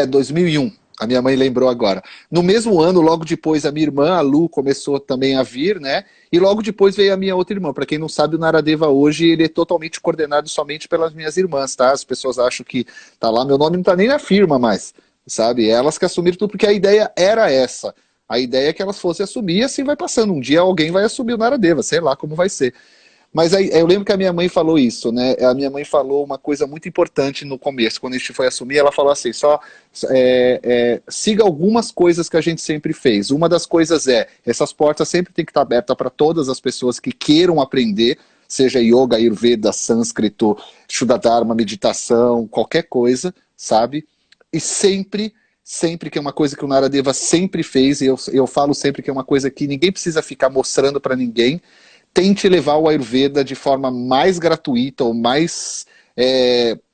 2001. A minha mãe lembrou agora. No mesmo ano, logo depois, a minha irmã, a Lu, começou também a vir, né? E logo depois veio a minha outra irmã. Para quem não sabe, o Naradeva hoje, ele é totalmente coordenado somente pelas minhas irmãs, tá? As pessoas acham que tá lá, meu nome não tá nem na firma mais, sabe? Elas que assumiram tudo, porque a ideia era essa. A ideia é que elas fossem assumir e assim vai passando. Um dia alguém vai assumir o Naradeva, sei lá como vai ser. Mas aí, eu lembro que a minha mãe falou isso, né? A minha mãe falou uma coisa muito importante no começo, quando a gente foi assumir, ela falou assim, siga algumas coisas que a gente sempre fez. Uma das coisas essas portas sempre tem que estar abertas para todas as pessoas que queiram aprender, seja yoga, ayurveda, sânscrito, Shuddha Dharma, meditação, qualquer coisa, sabe? E sempre que é uma coisa que o Naradeva sempre fez, e eu falo sempre que é uma coisa que ninguém precisa ficar mostrando para ninguém, tente levar o Ayurveda de forma mais gratuita ou mais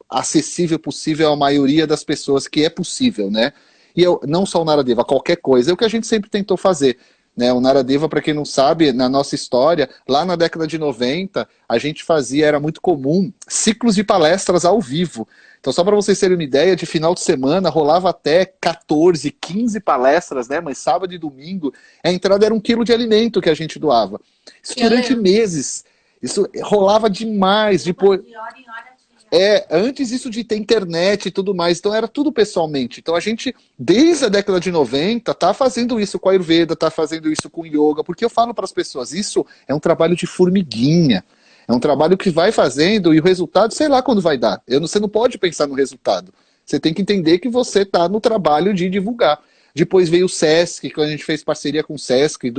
acessível possível à maioria das pessoas, que é possível, né? E não só o Naradeva, qualquer coisa, é o que a gente sempre tentou fazer. Né, o Naradeva, para quem não sabe, na nossa história, lá na década de 90, a gente era muito comum, ciclos de palestras ao vivo. Então, só para vocês terem uma ideia, de final de semana rolava até 14, 15 palestras, né? Mas sábado e domingo, a entrada era 1 quilo de alimento que a gente doava. Isso durante meses. Isso rolava demais. Depois... antes isso de ter internet e tudo mais, então era tudo pessoalmente. Então a gente, desde a década de 90, tá fazendo isso com a Ayurveda, tá fazendo isso com yoga, porque eu falo para as pessoas, isso é um trabalho de formiguinha, é um trabalho que vai fazendo e o resultado, sei lá quando vai dar. Você não pode pensar no resultado, você tem que entender que você está no trabalho de divulgar. Depois veio o Sesc, que a gente fez parceria com o Sesc,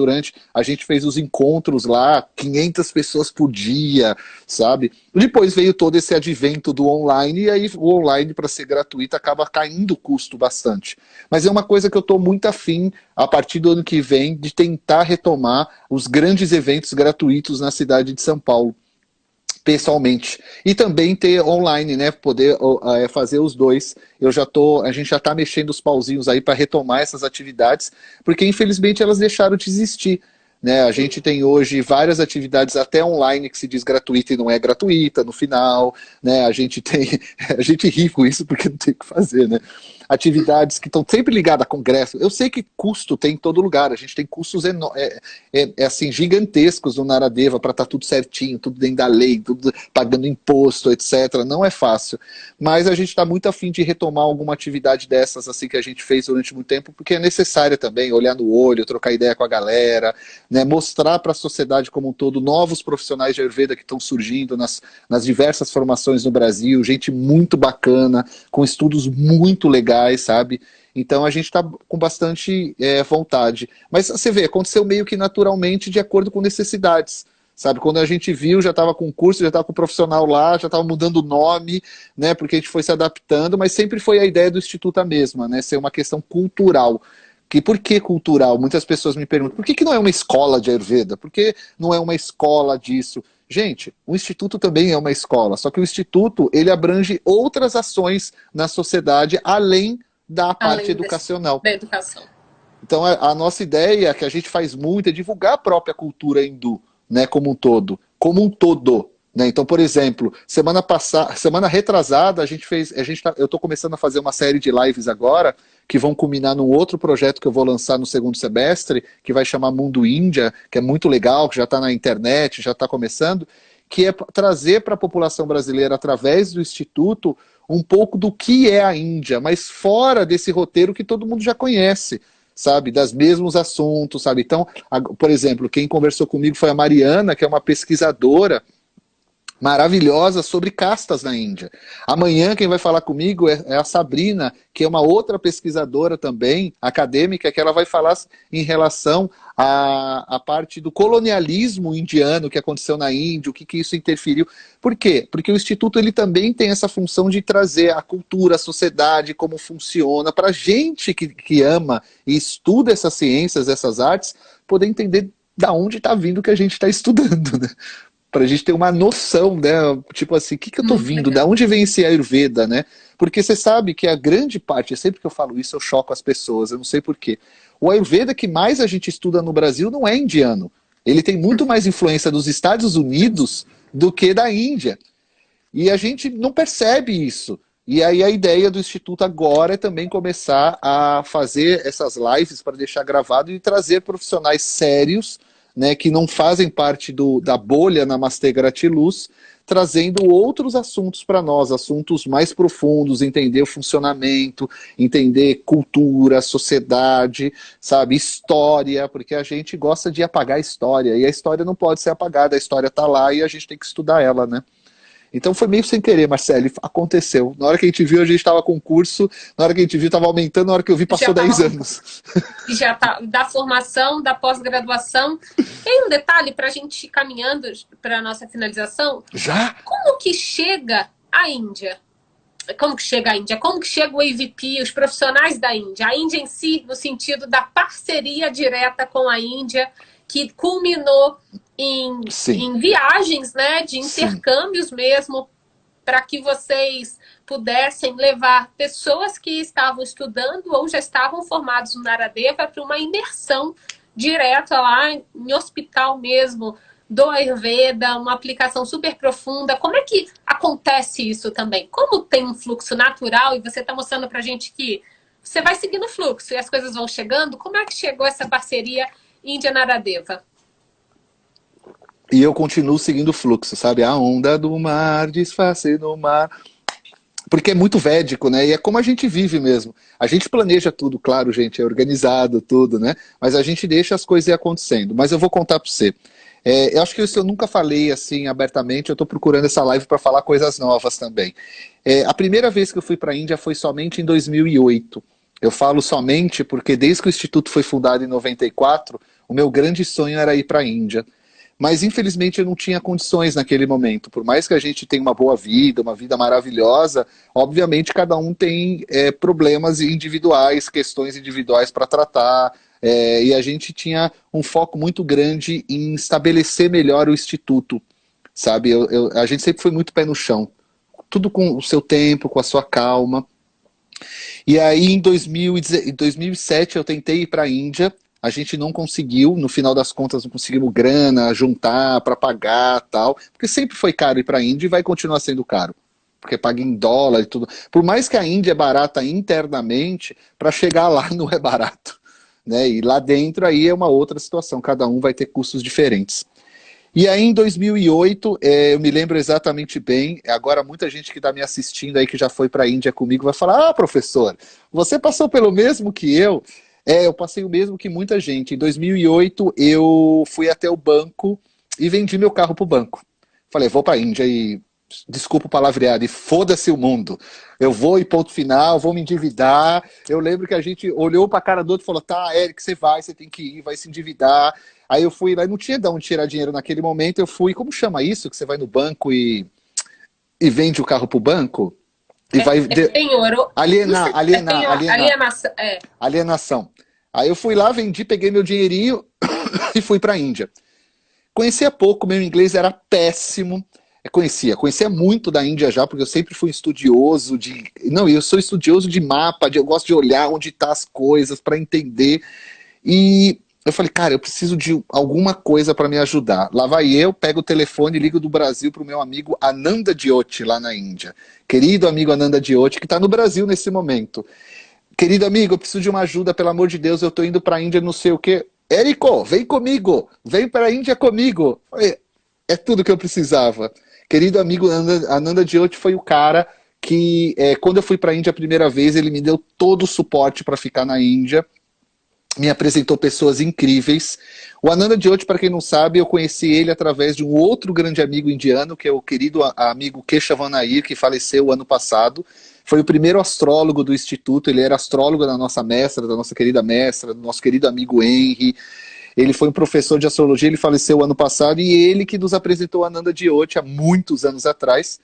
a gente fez os encontros lá, 500 pessoas por dia, sabe? Depois veio todo esse advento do online, e aí o online, para ser gratuito, acaba caindo o custo bastante. Mas é uma coisa que eu estou muito afim, a partir do ano que vem, de tentar retomar os grandes eventos gratuitos na cidade de São Paulo, pessoalmente. E também ter online, né? Poder fazer os dois. A gente já está mexendo os pauzinhos aí para retomar essas atividades, porque infelizmente elas deixaram de existir. Né? A gente tem hoje várias atividades até online que se diz gratuita e não é gratuita no final, né? A gente ri com isso porque não tem o que fazer, né? Atividades que estão sempre ligadas a congresso. Eu sei que custo tem em todo lugar, a gente tem custos assim, gigantescos no Naradeva para estar tudo certinho, tudo dentro da lei, tudo pagando imposto, etc. Não é fácil, mas a gente está muito afim de retomar alguma atividade dessas assim que a gente fez durante muito tempo, porque é necessária também, olhar no olho, trocar ideia com a galera, né, mostrar para a sociedade como um todo novos profissionais de Ayurveda que estão surgindo nas diversas formações no Brasil, gente muito bacana, com estudos muito legais, sabe? Então a gente está com bastante vontade. Mas você vê, aconteceu meio que naturalmente de acordo com necessidades. Sabe, quando a gente viu, já estava com curso, já estava com o profissional lá, já estava mudando o nome, né, porque a gente foi se adaptando, mas sempre foi a ideia do Instituto a mesma, né, ser uma questão cultural. Por que cultural? Muitas pessoas me perguntam, por que não é uma escola de Ayurveda? Por que não é uma escola disso? Gente, o Instituto também é uma escola, só que o Instituto, ele abrange outras ações na sociedade, além da parte educacional. Da educação. Então, a nossa ideia, que a gente faz muito, é divulgar a própria cultura hindu, né, como um todo. Né? Então, por exemplo, semana retrasada, eu estou começando a fazer uma série de lives agora, que vão culminar num outro projeto que eu vou lançar no segundo semestre, que vai chamar Mundo Índia, que é muito legal, que já está na internet, já está começando, que é trazer para a população brasileira, através do Instituto, um pouco do que é a Índia, mas fora desse roteiro que todo mundo já conhece, sabe, das mesmos assuntos, sabe? Então, por exemplo, quem conversou comigo foi a Mariana, que é uma pesquisadora maravilhosa sobre castas na Índia. Amanhã quem vai falar comigo é a Sabrina, que é uma outra pesquisadora também, acadêmica, que ela vai falar em relação à parte do colonialismo indiano que aconteceu na Índia, o que isso interferiu. Por quê? Porque o Instituto ele também tem essa função de trazer a cultura, a sociedade, como funciona, para a gente que ama e estuda essas ciências, essas artes, poder entender da onde está vindo o que a gente está estudando, né? Para a gente ter uma noção, né? Tipo assim, o que eu estou vindo? Da onde vem esse Ayurveda, né? Porque você sabe que a grande parte, sempre que eu falo isso, eu choco as pessoas, eu não sei porquê. O Ayurveda que mais a gente estuda no Brasil não é indiano. Ele tem muito mais influência dos Estados Unidos do que da Índia. E a gente não percebe isso. E aí a ideia do Instituto agora é também começar a fazer essas lives para deixar gravado e trazer profissionais sérios, né, que não fazem parte da bolha Namastê Gratiluz, trazendo outros assuntos para nós, assuntos mais profundos, entender o funcionamento, entender cultura, sociedade, sabe, história, porque a gente gosta de apagar a história, e a história não pode ser apagada, a história está lá e a gente tem que estudar ela, né? Então foi meio sem querer, Marcele, aconteceu. Na hora que a gente viu, a gente estava com curso, na hora que a gente viu, estava aumentando, na hora que eu vi, passou 10 anos. Já tá, da formação, da pós-graduação. Tem um detalhe para a gente ir caminhando para a nossa finalização? Já? Como que chega a Índia? Como que chega a Índia? Como que chega o AVP, os profissionais da Índia? A Índia em si, no sentido da parceria direta com a Índia, que culminou em viagens, né, de intercâmbios mesmo, para que vocês pudessem levar pessoas que estavam estudando ou já estavam formados no Naradeva para uma imersão direta lá em hospital mesmo, do Ayurveda, uma aplicação super profunda. Como é que acontece isso também? Como tem um fluxo natural e você está mostrando para a gente que você vai seguindo o fluxo e as coisas vão chegando, como é que chegou essa parceria Índia-Naradeva? E eu continuo seguindo o fluxo, sabe? A onda do mar, disfarce no mar. Porque é muito védico, né? E é como a gente vive mesmo. A gente planeja tudo, claro, gente, é organizado, tudo, né? Mas a gente deixa as coisas ir acontecendo. Mas eu vou contar para você. Eu acho que isso eu nunca falei assim abertamente, eu estou procurando essa live para falar coisas novas também. A primeira vez que eu fui para a Índia foi somente em 2008. Eu falo somente porque desde que o Instituto foi fundado em 94, o meu grande sonho era ir para a Índia. Mas infelizmente eu não tinha condições naquele momento. Por mais que a gente tenha uma boa vida, uma vida maravilhosa, obviamente cada um tem problemas individuais, questões individuais para tratar. E a gente tinha um foco muito grande em estabelecer melhor o Instituto, sabe? A gente sempre foi muito pé no chão. Tudo com o seu tempo, com a sua calma. E aí em 2007 eu tentei ir para a Índia. A gente não conseguiu, no final das contas não conseguimos grana, juntar para pagar tal, porque sempre foi caro ir para a Índia e vai continuar sendo caro, porque paga em dólar e tudo. Por mais que a Índia é barata internamente, para chegar lá não é barato, né? E lá dentro aí é uma outra situação, cada um vai ter custos diferentes. E aí em 2008, eu me lembro exatamente bem, agora muita gente que está me assistindo aí que já foi para a Índia comigo vai falar, ah, professor, você passou pelo mesmo que eu passei o mesmo que muita gente. Em 2008, eu fui até o banco e vendi meu carro pro banco. Falei, vou pra Índia e, desculpa o palavreado, e foda-se o mundo. Eu vou e ponto final, vou me endividar. Eu lembro que a gente olhou pra cara do outro e falou, tá, Eric, você tem que ir, vai se endividar. Aí eu fui lá, não tinha de onde tirar dinheiro naquele momento, eu fui, como chama isso? Que você vai no banco e vende o carro pro banco? E vai penhor. Alienação. Aí eu fui lá, vendi, peguei meu dinheirinho e fui para a Índia. Conhecia pouco, meu inglês era péssimo. Conhecia muito da Índia já, porque eu sempre fui estudioso de... Não, eu sou estudioso de mapa, eu gosto de olhar onde estão as coisas para entender. E eu falei, cara, eu preciso de alguma coisa para me ajudar. Lá vai eu, pego o telefone e ligo do Brasil para o meu amigo Ananda Jyoti, lá na Índia. Querido amigo Ananda Jyoti, que está no Brasil nesse momento. Querido amigo, eu preciso de uma ajuda, pelo amor de Deus, eu estou indo para a Índia, não sei o quê. Érico, vem comigo, vem para a Índia comigo. É tudo que eu precisava. Querido amigo Ananda Jyoti foi o cara que, quando eu fui para a Índia a primeira vez, ele me deu todo o suporte para ficar na Índia. Me apresentou pessoas incríveis. O Ananda Jyoti, para quem não sabe, eu conheci ele através de um outro grande amigo indiano, que é o querido amigo Keshavan Nair, que faleceu ano passado. Foi o primeiro astrólogo do Instituto, ele era astrólogo da nossa mestra, da nossa querida mestra, do nosso querido amigo Henry. Ele foi um professor de astrologia, ele faleceu ano passado, e ele que nos apresentou o Ananda Jyoti há muitos anos atrás.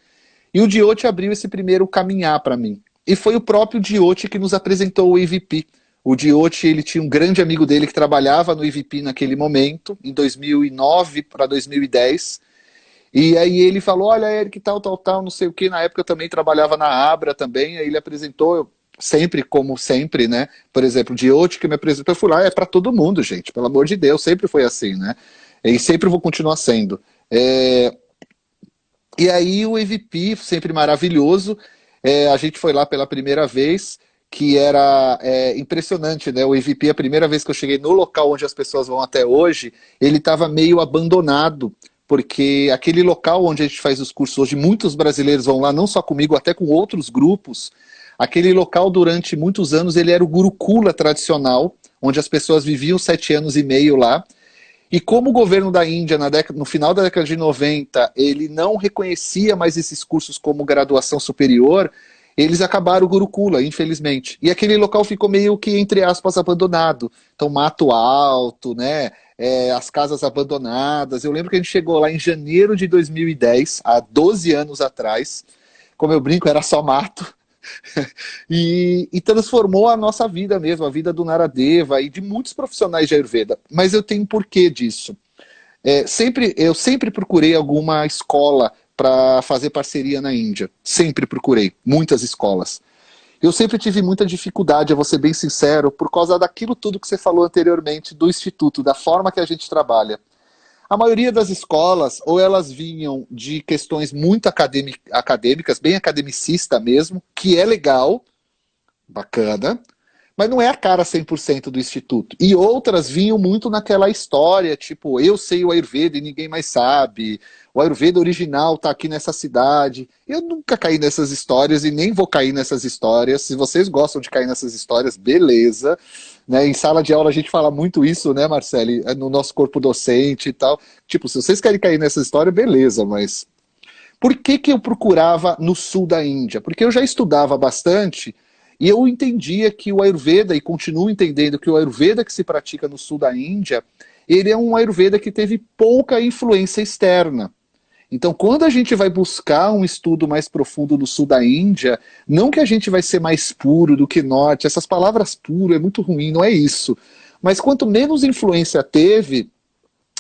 E o Jyoti abriu esse primeiro caminhar para mim. E foi o próprio Jyoti que nos apresentou o EVP. O Jyoti, ele tinha um grande amigo dele que trabalhava no EVP naquele momento, em 2009 para 2010. E aí ele falou, olha, Eric, tal, não sei o que. Na época eu também trabalhava na Abra também, aí ele apresentou, sempre como sempre, né? Por exemplo, o Jyoti que me apresentou, eu fui lá, é para todo mundo, gente, pelo amor de Deus, sempre foi assim, né? E sempre vou continuar sendo. E aí o EVP, sempre maravilhoso, a gente foi lá pela primeira vez, que era impressionante, né? O EVP, a primeira vez que eu cheguei no local onde as pessoas vão até hoje, ele estava meio abandonado, porque aquele local onde a gente faz os cursos hoje, muitos brasileiros vão lá, não só comigo, até com outros grupos. Aquele local, durante muitos anos, ele era o Gurukula tradicional, onde as pessoas viviam 7 anos e meio lá. E como o governo da Índia, no final da década de 90, ele não reconhecia mais esses cursos como graduação superior, eles acabaram o Gurukula, infelizmente. E aquele local ficou meio que, entre aspas, abandonado. Então, mato alto, né? As casas abandonadas. Eu lembro que a gente chegou lá em janeiro de 2010, há 12 anos atrás. Como eu brinco, era só mato. E transformou a nossa vida mesmo, a vida do Naradeva e de muitos profissionais de Ayurveda. Mas eu tenho um porquê disso. Eu sempre procurei alguma escola para fazer parceria na Índia. Sempre procurei, muitas escolas. Eu sempre tive muita dificuldade, eu vou ser bem sincero, por causa daquilo tudo que você falou anteriormente, do Instituto, da forma que a gente trabalha. A maioria das escolas, ou elas vinham de questões muito acadêmicas, bem academicista mesmo, que é legal, bacana, mas não é a cara 100% do Instituto. E outras vinham muito naquela história, tipo, eu sei o Ayurveda e ninguém mais sabe, o Ayurveda original está aqui nessa cidade. Eu nunca caí nessas histórias e nem vou cair nessas histórias. Se vocês gostam de cair nessas histórias, beleza. Né? Em sala de aula a gente fala muito isso, né, Marcele? No nosso corpo docente e tal. Tipo, se vocês querem cair nessa história, beleza, mas... Por que eu procurava no sul da Índia? Porque eu já estudava bastante e eu entendia que o Ayurveda, e continuo entendendo que o Ayurveda que se pratica no sul da Índia, ele é um Ayurveda que teve pouca influência externa. Então, quando a gente vai buscar um estudo mais profundo no sul da Índia, não que a gente vai ser mais puro do que norte, essas palavras puro é muito ruim, não é isso. Mas quanto menos influência teve,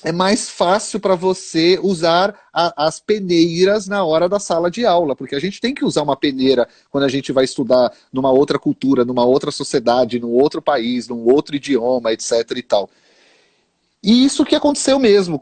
é mais fácil para você usar as peneiras na hora da sala de aula, porque a gente tem que usar uma peneira quando a gente vai estudar numa outra cultura, numa outra sociedade, num outro país, num outro idioma, etc e tal. E isso que aconteceu mesmo.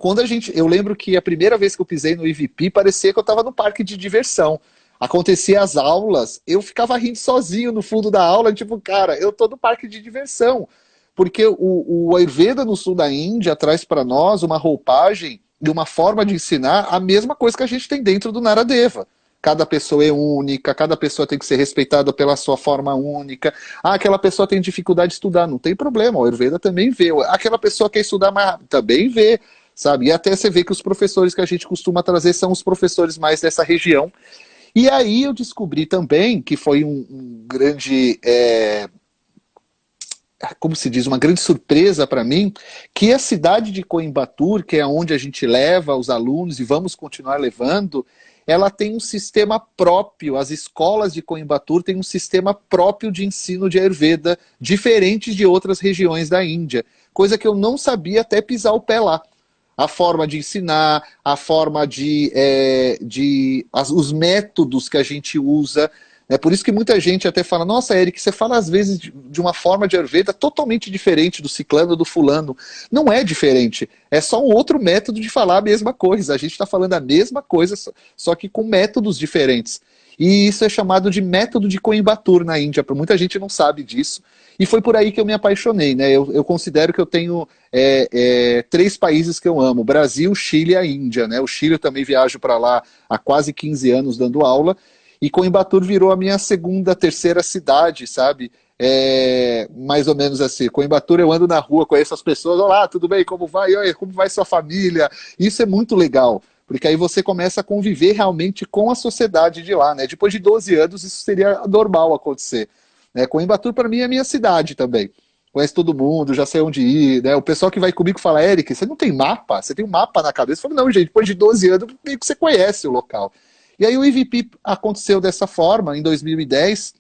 Eu lembro que a primeira vez que eu pisei no IVP, parecia que eu estava no parque de diversão. Acontecia as aulas, eu ficava rindo sozinho no fundo da aula, tipo, cara, eu tô no parque de diversão. Porque o Ayurveda no sul da Índia traz para nós uma roupagem e uma forma de ensinar a mesma coisa que a gente tem dentro do Naradeva. Cada pessoa é única, cada pessoa tem que ser respeitada pela sua forma única. Ah, aquela pessoa tem dificuldade de estudar, não tem problema, o Ayurveda também vê. Aquela pessoa quer estudar mais rápido, também vê, sabe? E até você vê que os professores que a gente costuma trazer são os professores mais dessa região. E aí eu descobri também que foi um grande... como se diz, uma grande surpresa para mim, que a cidade de Coimbatore, que é onde a gente leva os alunos e vamos continuar levando, ela tem um sistema próprio, as escolas de Coimbatore têm um sistema próprio de ensino de Ayurveda, diferente de outras regiões da Índia, coisa que eu não sabia até pisar o pé lá. A forma de ensinar, a forma os métodos que a gente usa. É por isso que muita gente até fala, nossa, Eric, você fala às vezes de uma forma de Ayurveda totalmente diferente do ciclano, do fulano. Não é diferente, é só um outro método de falar a mesma coisa. A gente está falando a mesma coisa, só que com métodos diferentes. E isso é chamado de método de Coimbatore na Índia, muita gente não sabe disso. E foi por aí que eu me apaixonei, né? Eu considero que eu tenho 3 países que eu amo, Brasil, Chile e a Índia, né? O Chile eu também viajo para lá há quase 15 anos dando aula, e Coimbatore virou a minha segunda, terceira cidade, sabe? Mais ou menos assim. Coimbatore, eu ando na rua, conheço as pessoas, olá, tudo bem, como vai? Oi, como vai sua família? Isso é muito legal, porque aí você começa a conviver realmente com a sociedade de lá, né? Depois de 12 anos, isso seria normal acontecer. Né? Coimbatore, para mim, é a minha cidade também. Conhece todo mundo, já sei onde ir, né? O pessoal que vai comigo fala, Eric, você não tem mapa? Você tem um mapa na cabeça? Eu falo, não, gente, depois de 12 anos, meio que você conhece o local. E aí o EVP aconteceu dessa forma, em 2010,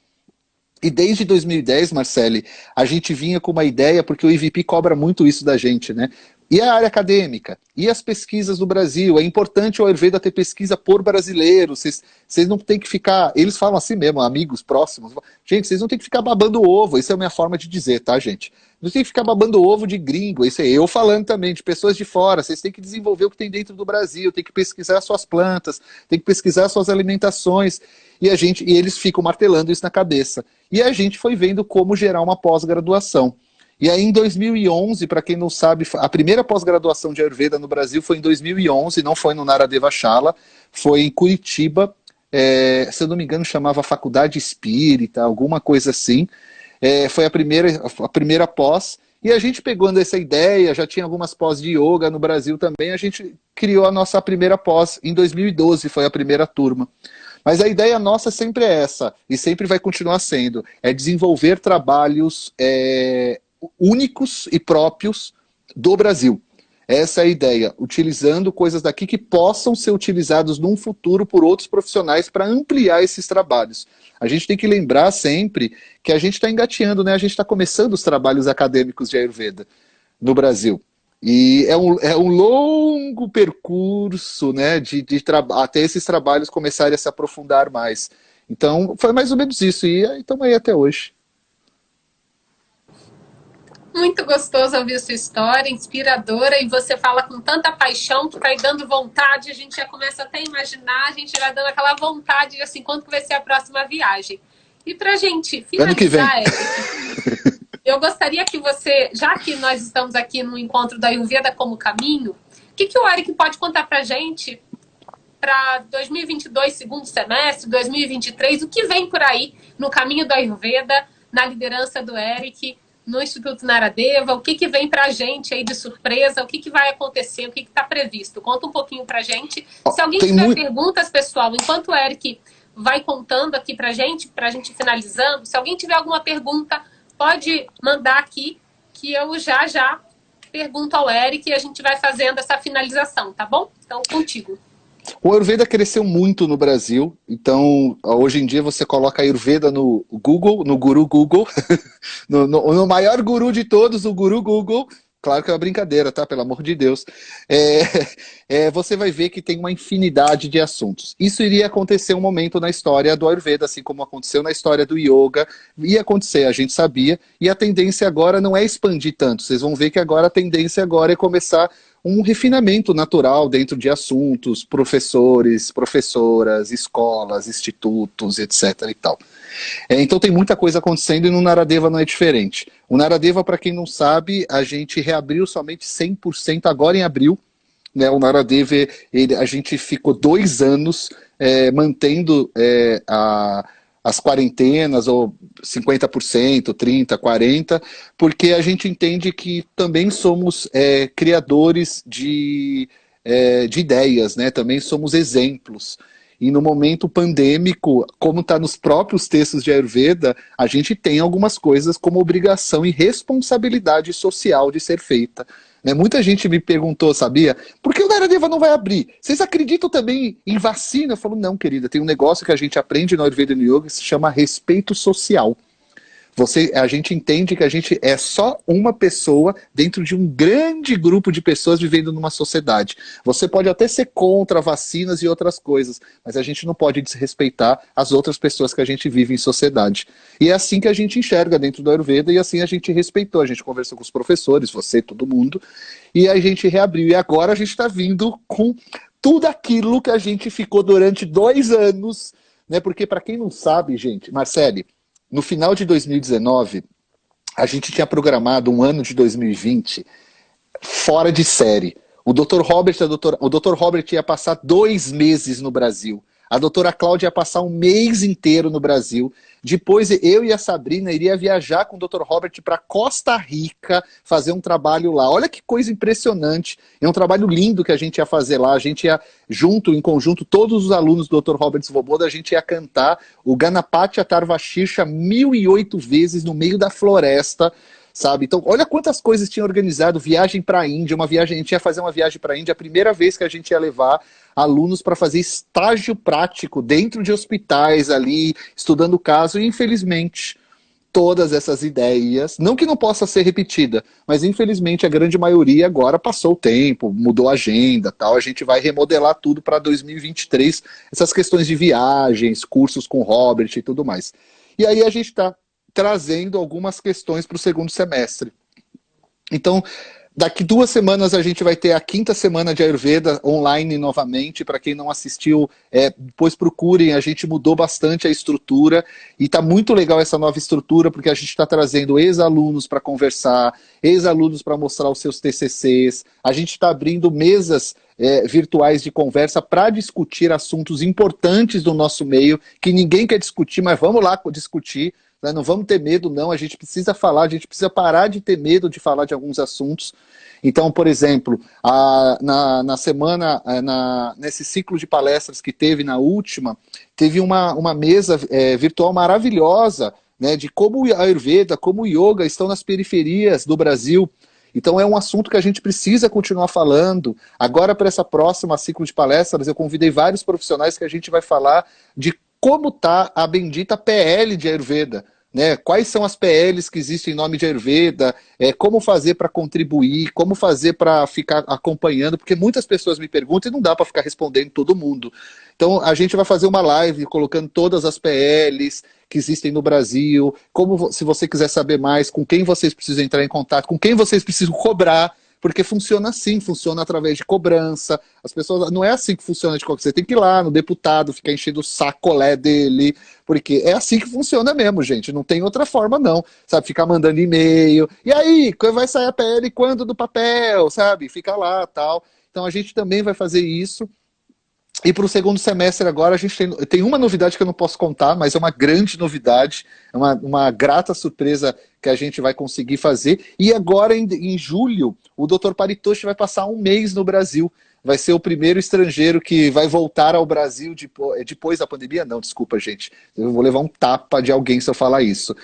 e desde 2010, Marcele, a gente vinha com uma ideia, porque o EVP cobra muito isso da gente, né? E a área acadêmica? E as pesquisas do Brasil? É importante o Ayurveda ter pesquisa por brasileiros. Vocês não tem que ficar... Eles falam assim mesmo, amigos próximos. Gente, vocês não tem que ficar babando ovo. Isso é a minha forma de dizer, tá, gente? Não tem que ficar babando ovo de gringo. Isso é eu falando também, de pessoas de fora. Vocês têm que desenvolver o que tem dentro do Brasil. Tem que pesquisar suas plantas. Tem que pesquisar suas alimentações. E eles ficam martelando isso na cabeça. E a gente foi vendo como gerar uma pós-graduação. E aí em 2011, para quem não sabe, a primeira pós-graduação de Ayurveda no Brasil foi em 2011, não foi no Naradeva Shala, foi em Curitiba, se eu não me engano chamava Faculdade Espírita, alguma coisa assim. Foi a primeira pós, e a gente pegando essa ideia, já tinha algumas pós de yoga no Brasil também, a gente criou a nossa primeira pós em 2012, foi a primeira turma. Mas a ideia nossa sempre é essa, e sempre vai continuar sendo, é desenvolver trabalhos únicos e próprios do Brasil. Essa é a ideia, utilizando coisas daqui que possam ser utilizados num futuro por outros profissionais para ampliar esses trabalhos. A gente tem que lembrar sempre que a gente está engateando, né? A gente está começando os trabalhos acadêmicos de Ayurveda no Brasil. E é um longo percurso, né, até esses trabalhos começarem a se aprofundar mais. Então, foi mais ou menos isso, e estamos aí até hoje. Muito gostoso ouvir sua história, inspiradora, e você fala com tanta paixão que vai dando vontade, a gente já começa até a imaginar, a gente vai dando aquela vontade de assim, quando que vai ser a próxima viagem. E pra gente finalizar, Eric, eu gostaria que você, já que nós estamos aqui no encontro da Ayurveda como caminho, o que o Eric pode contar pra gente para 2022, segundo semestre, 2023, o que vem por aí no caminho da Ayurveda, na liderança do Eric, no Instituto Naradeva, o que vem para a gente aí de surpresa, o que vai acontecer, o que está previsto. Conta um pouquinho para a gente. Se alguém tiver perguntas, pessoal, enquanto o Eric vai contando aqui para a gente finalizando, se alguém tiver alguma pergunta, pode mandar aqui, que eu já pergunto ao Eric e a gente vai fazendo essa finalização, tá bom? Então, contigo. O Ayurveda cresceu muito no Brasil, então hoje em dia você coloca Ayurveda no Google, no Guru Google, no maior guru de todos, o Guru Google, claro que é uma brincadeira, tá? Pelo amor de Deus. Você vai ver que tem uma infinidade de assuntos. Isso iria acontecer um momento na história do Ayurveda, assim como aconteceu na história do Yoga, ia acontecer, a gente sabia, e a tendência agora não é expandir tanto, vocês vão ver que agora a tendência agora é começar um refinamento natural dentro de assuntos, professores, professoras, escolas, institutos, etc. e tal. Então tem muita coisa acontecendo e no Naradeva não é diferente. O Naradeva, para quem não sabe, a gente reabriu somente 100% agora em abril. Né? O Naradeva, a gente ficou 2 anos mantendo as quarentenas, ou 50%, 30%, 40%, porque a gente entende que também somos criadores de ideias, né? Também somos exemplos. E no momento pandêmico, como está nos próprios textos de Ayurveda, a gente tem algumas coisas como obrigação e responsabilidade social de ser feita. Né? Muita gente me perguntou, sabia? Por que o Naradeva não vai abrir? Vocês acreditam também em vacina? Eu falo, não, querida, tem um negócio que a gente aprende no Ayurveda e no Yoga que se chama respeito social. A gente entende que a gente é só uma pessoa dentro de um grande grupo de pessoas vivendo numa sociedade. Você pode até ser contra vacinas e outras coisas, mas a gente não pode desrespeitar as outras pessoas que a gente vive em sociedade. E é assim que a gente enxerga dentro do Ayurveda, e assim a gente respeitou. A gente conversou com os professores, você, todo mundo, e a gente reabriu. E agora a gente está vindo com tudo aquilo que a gente ficou durante 2 anos, né? Porque para quem não sabe, gente, Marcele, no final de 2019, a gente tinha programado um ano de 2020 fora de série. O Dr. Robert ia passar 2 meses no Brasil. A doutora Cláudia ia passar 1 mês inteiro no Brasil. Depois eu e a Sabrina iria viajar com o Dr. Robert para Costa Rica, fazer um trabalho lá. Olha que coisa impressionante. É um trabalho lindo que a gente ia fazer lá. A gente ia junto, em conjunto, todos os alunos do Dr. Robert Svoboda, a gente ia cantar o Ganapati Atharva Shirsha 1008 vezes no meio da floresta. Sabe? Então, olha quantas coisas tinha organizado, viagem para a Índia, a gente ia fazer uma viagem para a Índia, a primeira vez que a gente ia levar alunos para fazer estágio prático dentro de hospitais ali, estudando o caso, e infelizmente todas essas ideias, não que não possa ser repetida, mas infelizmente a grande maioria agora passou o tempo, mudou a agenda, tal, a gente vai remodelar tudo para 2023, essas questões de viagens, cursos com Robert e tudo mais. E aí a gente está trazendo algumas questões para o segundo semestre. Então, Daqui 2 semanas a gente vai ter a 5ª semana de Ayurveda online novamente. Para quem não assistiu, depois procurem, a gente mudou bastante a estrutura e está muito legal essa nova estrutura, porque a gente está trazendo ex-alunos para conversar, ex-alunos para mostrar os seus TCCs, a gente está abrindo mesas virtuais de conversa para discutir assuntos importantes do nosso meio, que ninguém quer discutir, mas vamos lá discutir. Não vamos ter medo, não. A gente precisa falar, a gente precisa parar de ter medo de falar de alguns assuntos. Então, por exemplo, na semana, nesse ciclo de palestras que teve na última, teve uma mesa virtual maravilhosa, né, de como a Ayurveda, como o Yoga estão nas periferias do Brasil. Então é um assunto que a gente precisa continuar falando. Agora, para essa próxima ciclo de palestras, eu convidei vários profissionais que a gente vai falar de como está a bendita PL de Ayurveda, né? Quais são as PLs que existem em nome de Ayurveda, como fazer para contribuir, como fazer para ficar acompanhando, porque muitas pessoas me perguntam e não dá para ficar respondendo todo mundo. Então a gente vai fazer uma live colocando todas as PLs que existem no Brasil, como, se você quiser saber mais, com quem vocês precisam entrar em contato, com quem vocês precisam cobrar, porque funciona assim, funciona através de cobrança. As pessoas, não é assim que funciona de qualquer, você tem que ir lá no deputado, ficar enchendo o sacolé dele, porque é assim que funciona mesmo, gente, não tem outra forma não, sabe, ficar mandando e-mail, e aí, vai sair a PL quando do papel, sabe, fica lá, tal. Então a gente também vai fazer isso. E para o segundo semestre agora a gente tem uma novidade que eu não posso contar, mas é uma grande novidade, é uma grata surpresa que a gente vai conseguir fazer. E agora em julho o Dr. Paritosh vai passar um mês no Brasil. Vai ser o primeiro estrangeiro que vai voltar ao Brasil depois da pandemia. Não, desculpa, gente. Eu vou levar um tapa de alguém se eu falar isso.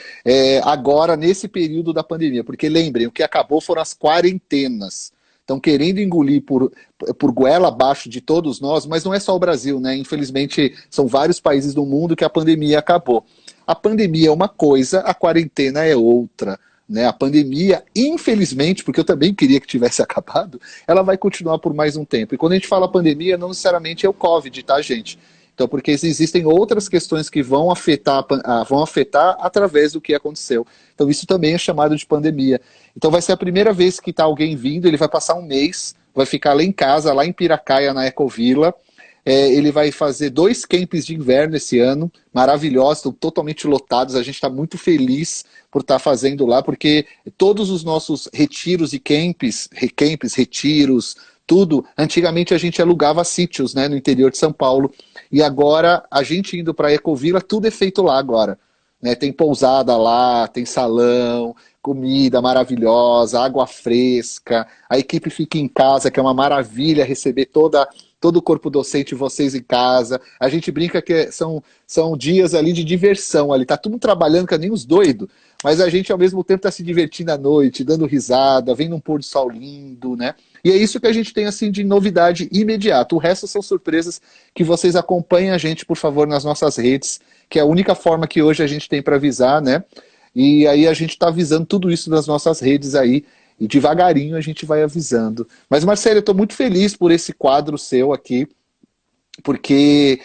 Agora, nesse período da pandemia. Porque lembrem, o que acabou foram as quarentenas. Estão querendo engolir por goela abaixo de todos nós, mas não é só o Brasil, né? Infelizmente, são vários países do mundo que a pandemia acabou. A pandemia é uma coisa, a quarentena é outra. Né? A pandemia, infelizmente, porque eu também queria que tivesse acabado, ela vai continuar por mais um tempo. E quando a gente fala pandemia, não necessariamente é o Covid, tá, gente? Então, porque existem outras questões que vão afetar através do que aconteceu. Então, isso também é chamado de pandemia. Então, vai ser a primeira vez que está alguém vindo, ele vai passar um mês, vai ficar lá em casa, lá em Piracaia, na Ecovila. Ele vai fazer 2 camps de inverno esse ano, maravilhosos, estão totalmente lotados, a gente está muito feliz por estar fazendo lá, porque todos os nossos retiros e camps, retiros, tudo, antigamente a gente alugava sítios, né, no interior de São Paulo, e agora a gente indo para a Ecovila, tudo é feito lá agora. Né? Tem pousada lá, tem salão, comida maravilhosa, água fresca, a equipe fica em casa, que é uma maravilha receber todo o corpo docente, vocês em casa. A gente brinca que são dias ali de diversão, ali tá tudo trabalhando, que nem os doidos, mas a gente ao mesmo tempo tá se divertindo à noite, dando risada, vendo um pôr do sol lindo, né? E é isso que a gente tem assim de novidade imediata. O resto são surpresas que vocês acompanhem a gente, por favor, nas nossas redes, que é a única forma que hoje a gente tem para avisar, né? E aí a gente está avisando tudo isso nas nossas redes aí, e devagarinho a gente vai avisando. Mas, Marcelo, eu estou muito feliz por esse quadro seu aqui, porque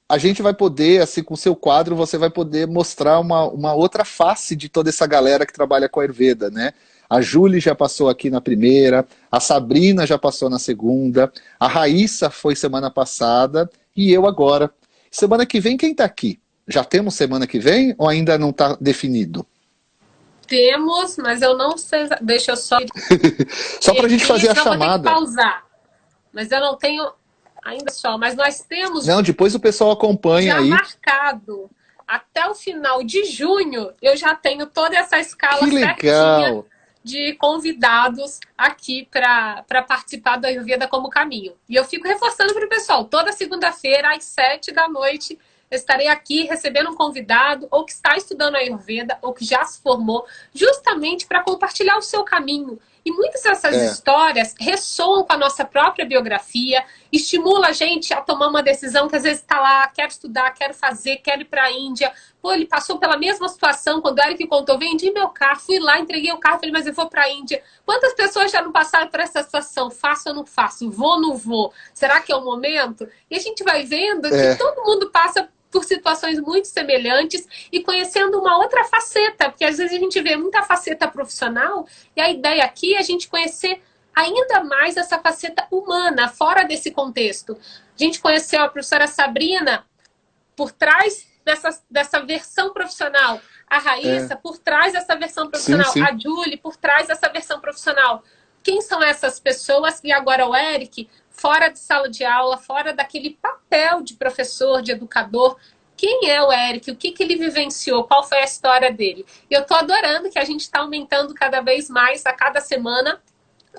a gente vai poder, assim, com o seu quadro, você vai poder mostrar uma outra face de toda essa galera que trabalha com a Ayurveda, né? A Júlia já passou aqui na primeira, a Sabrina já passou na segunda, a Raíssa foi semana passada, e eu agora. Semana que vem, quem está aqui? Já temos semana que vem ou ainda não está definido? Temos, mas eu não sei. Deixa eu só. Só para a gente fazer a chamada. Vou ter que pausar. Mas eu não tenho ainda só. Mas nós temos. Não, depois o pessoal acompanha já aí. Já marcado. Até o final de junho, eu já tenho toda essa escala certinha de convidados aqui para participar da Ayurveda como caminho. E eu fico reforçando para o pessoal, toda segunda-feira, às 7 da noite, estarei aqui recebendo um convidado, ou que está estudando a Ayurveda, ou que já se formou, justamente para compartilhar o seu caminho. E muitas dessas histórias ressoam com a nossa própria biografia, estimula a gente a tomar uma decisão que às vezes está lá, quero estudar, quero fazer, quero ir para a Índia. Pô, ele passou pela mesma situação quando o Eric contou, vendi meu carro, fui lá, entreguei o carro, falei, mas eu vou para a Índia. Quantas pessoas já não passaram por essa situação? Faço ou não faço? Vou ou não vou? Será que é o momento? E a gente vai vendo que todo mundo passa por situações muito semelhantes e conhecendo uma outra faceta, porque às vezes a gente vê muita faceta profissional e a ideia aqui é a gente conhecer ainda mais essa faceta humana, fora desse contexto. A gente conheceu a professora Sabrina por trás dessa versão profissional, a Raíssa por trás dessa versão profissional, sim, sim. a Julie por trás dessa versão profissional. Quem são essas pessoas? E agora o Eric, fora de sala de aula, fora daquele papel de professor, de educador. Quem é o Eric? O que ele vivenciou? Qual foi a história dele? E eu estou adorando que a gente está aumentando cada vez mais, a cada semana,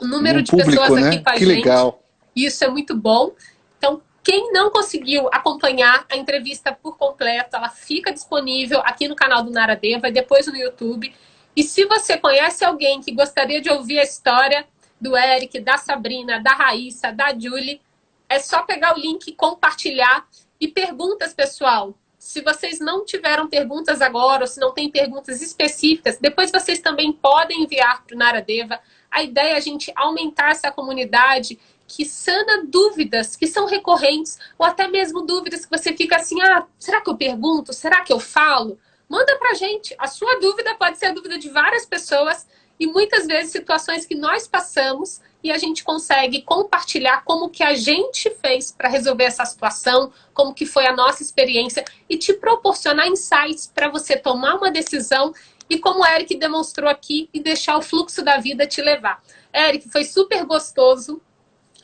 o número de público, pessoas né? aqui com a que gente. Legal. Isso é muito bom. Então, quem não conseguiu acompanhar a entrevista por completo, ela fica disponível aqui no canal do Naradeva e depois no YouTube. E se você conhece alguém que gostaria de ouvir a história do Eric, da Sabrina, da Raíssa, da Julie, é só pegar o link, compartilhar. E perguntas, pessoal. Se vocês não tiveram perguntas agora, ou se não tem perguntas específicas, depois vocês também podem enviar para o Naradeva. A ideia é a gente aumentar essa comunidade que sana dúvidas que são recorrentes, ou até mesmo dúvidas que você fica assim, será que eu pergunto? Será que eu falo? Manda pra gente. A sua dúvida pode ser a dúvida de várias pessoas e muitas vezes situações que nós passamos e a gente consegue compartilhar como que a gente fez para resolver essa situação, como que foi a nossa experiência e te proporcionar insights para você tomar uma decisão e como o Eric demonstrou aqui e deixar o fluxo da vida te levar. Eric, foi super gostoso.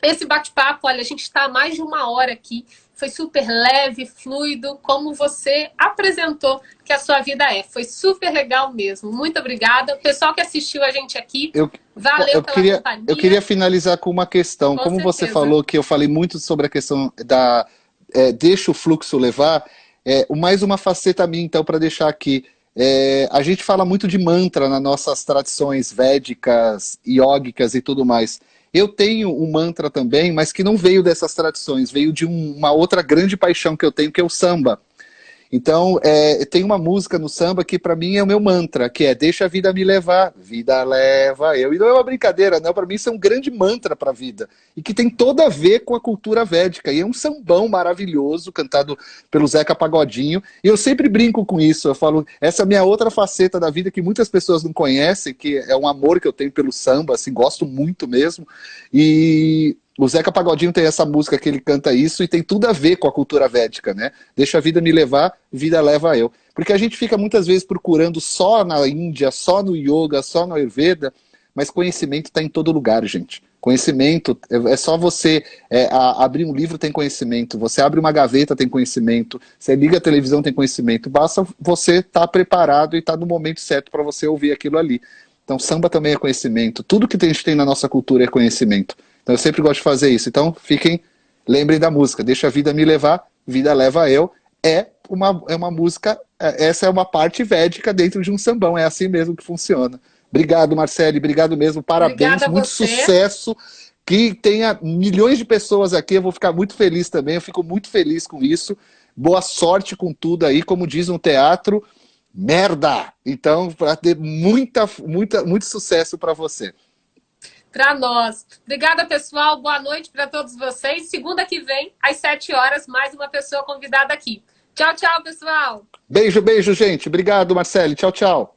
Esse bate-papo, olha, a gente está há mais de 1 hora aqui, foi super leve, fluido, como você apresentou que a sua vida é. Foi super legal mesmo. Muito obrigada. O pessoal que assistiu a gente aqui, valeu pela companhia. Eu queria finalizar com uma questão. Como você falou que eu falei muito sobre a questão da deixa o fluxo levar, mais uma faceta minha, então, para deixar aqui. A gente fala muito de mantra nas nossas tradições védicas, iógicas e tudo mais. Eu tenho um mantra também, mas que não veio dessas tradições, veio de uma outra grande paixão que eu tenho, que é o samba. Então, tem uma música no samba que para mim é o meu mantra, que é deixa a vida me levar, vida leva eu. E não é uma brincadeira, não, para mim isso é um grande mantra para a vida. E que tem todo a ver com a cultura védica. E é um sambão maravilhoso, cantado pelo Zeca Pagodinho. E eu sempre brinco com isso, eu falo, essa é a minha outra faceta da vida que muitas pessoas não conhecem, que é um amor que eu tenho pelo samba, assim, gosto muito mesmo. E o Zeca Pagodinho tem essa música que ele canta isso e tem tudo a ver com a cultura védica, né? Deixa a vida me levar, vida leva eu. Porque a gente fica muitas vezes procurando só na Índia, só no yoga, só no Ayurveda, mas conhecimento está em todo lugar, gente. Conhecimento, é só você abrir um livro, tem conhecimento. Você abre uma gaveta, tem conhecimento. Você liga a televisão, tem conhecimento. Basta você estar preparado e estar no momento certo para você ouvir aquilo ali. Então, samba também é conhecimento. Tudo que a gente tem na nossa cultura é conhecimento. Então eu sempre gosto de fazer isso. Então lembrem da música. Deixa a vida me levar, vida leva eu. É uma música, essa é uma parte védica dentro de um sambão. É assim mesmo que funciona. Obrigado, Marcele. Obrigado mesmo. Parabéns. Muito sucesso. Que tenha milhões de pessoas aqui. Eu vou ficar muito feliz também. Eu fico muito feliz com isso. Boa sorte com tudo aí. Como diz no teatro, merda! Então, para ter muito sucesso para você. Para nós. Obrigada, pessoal. Boa noite para todos vocês. Segunda que vem, às 7 horas, mais uma pessoa convidada aqui. Tchau, tchau, pessoal. Beijo, gente. Obrigado, Marcele. Tchau, tchau.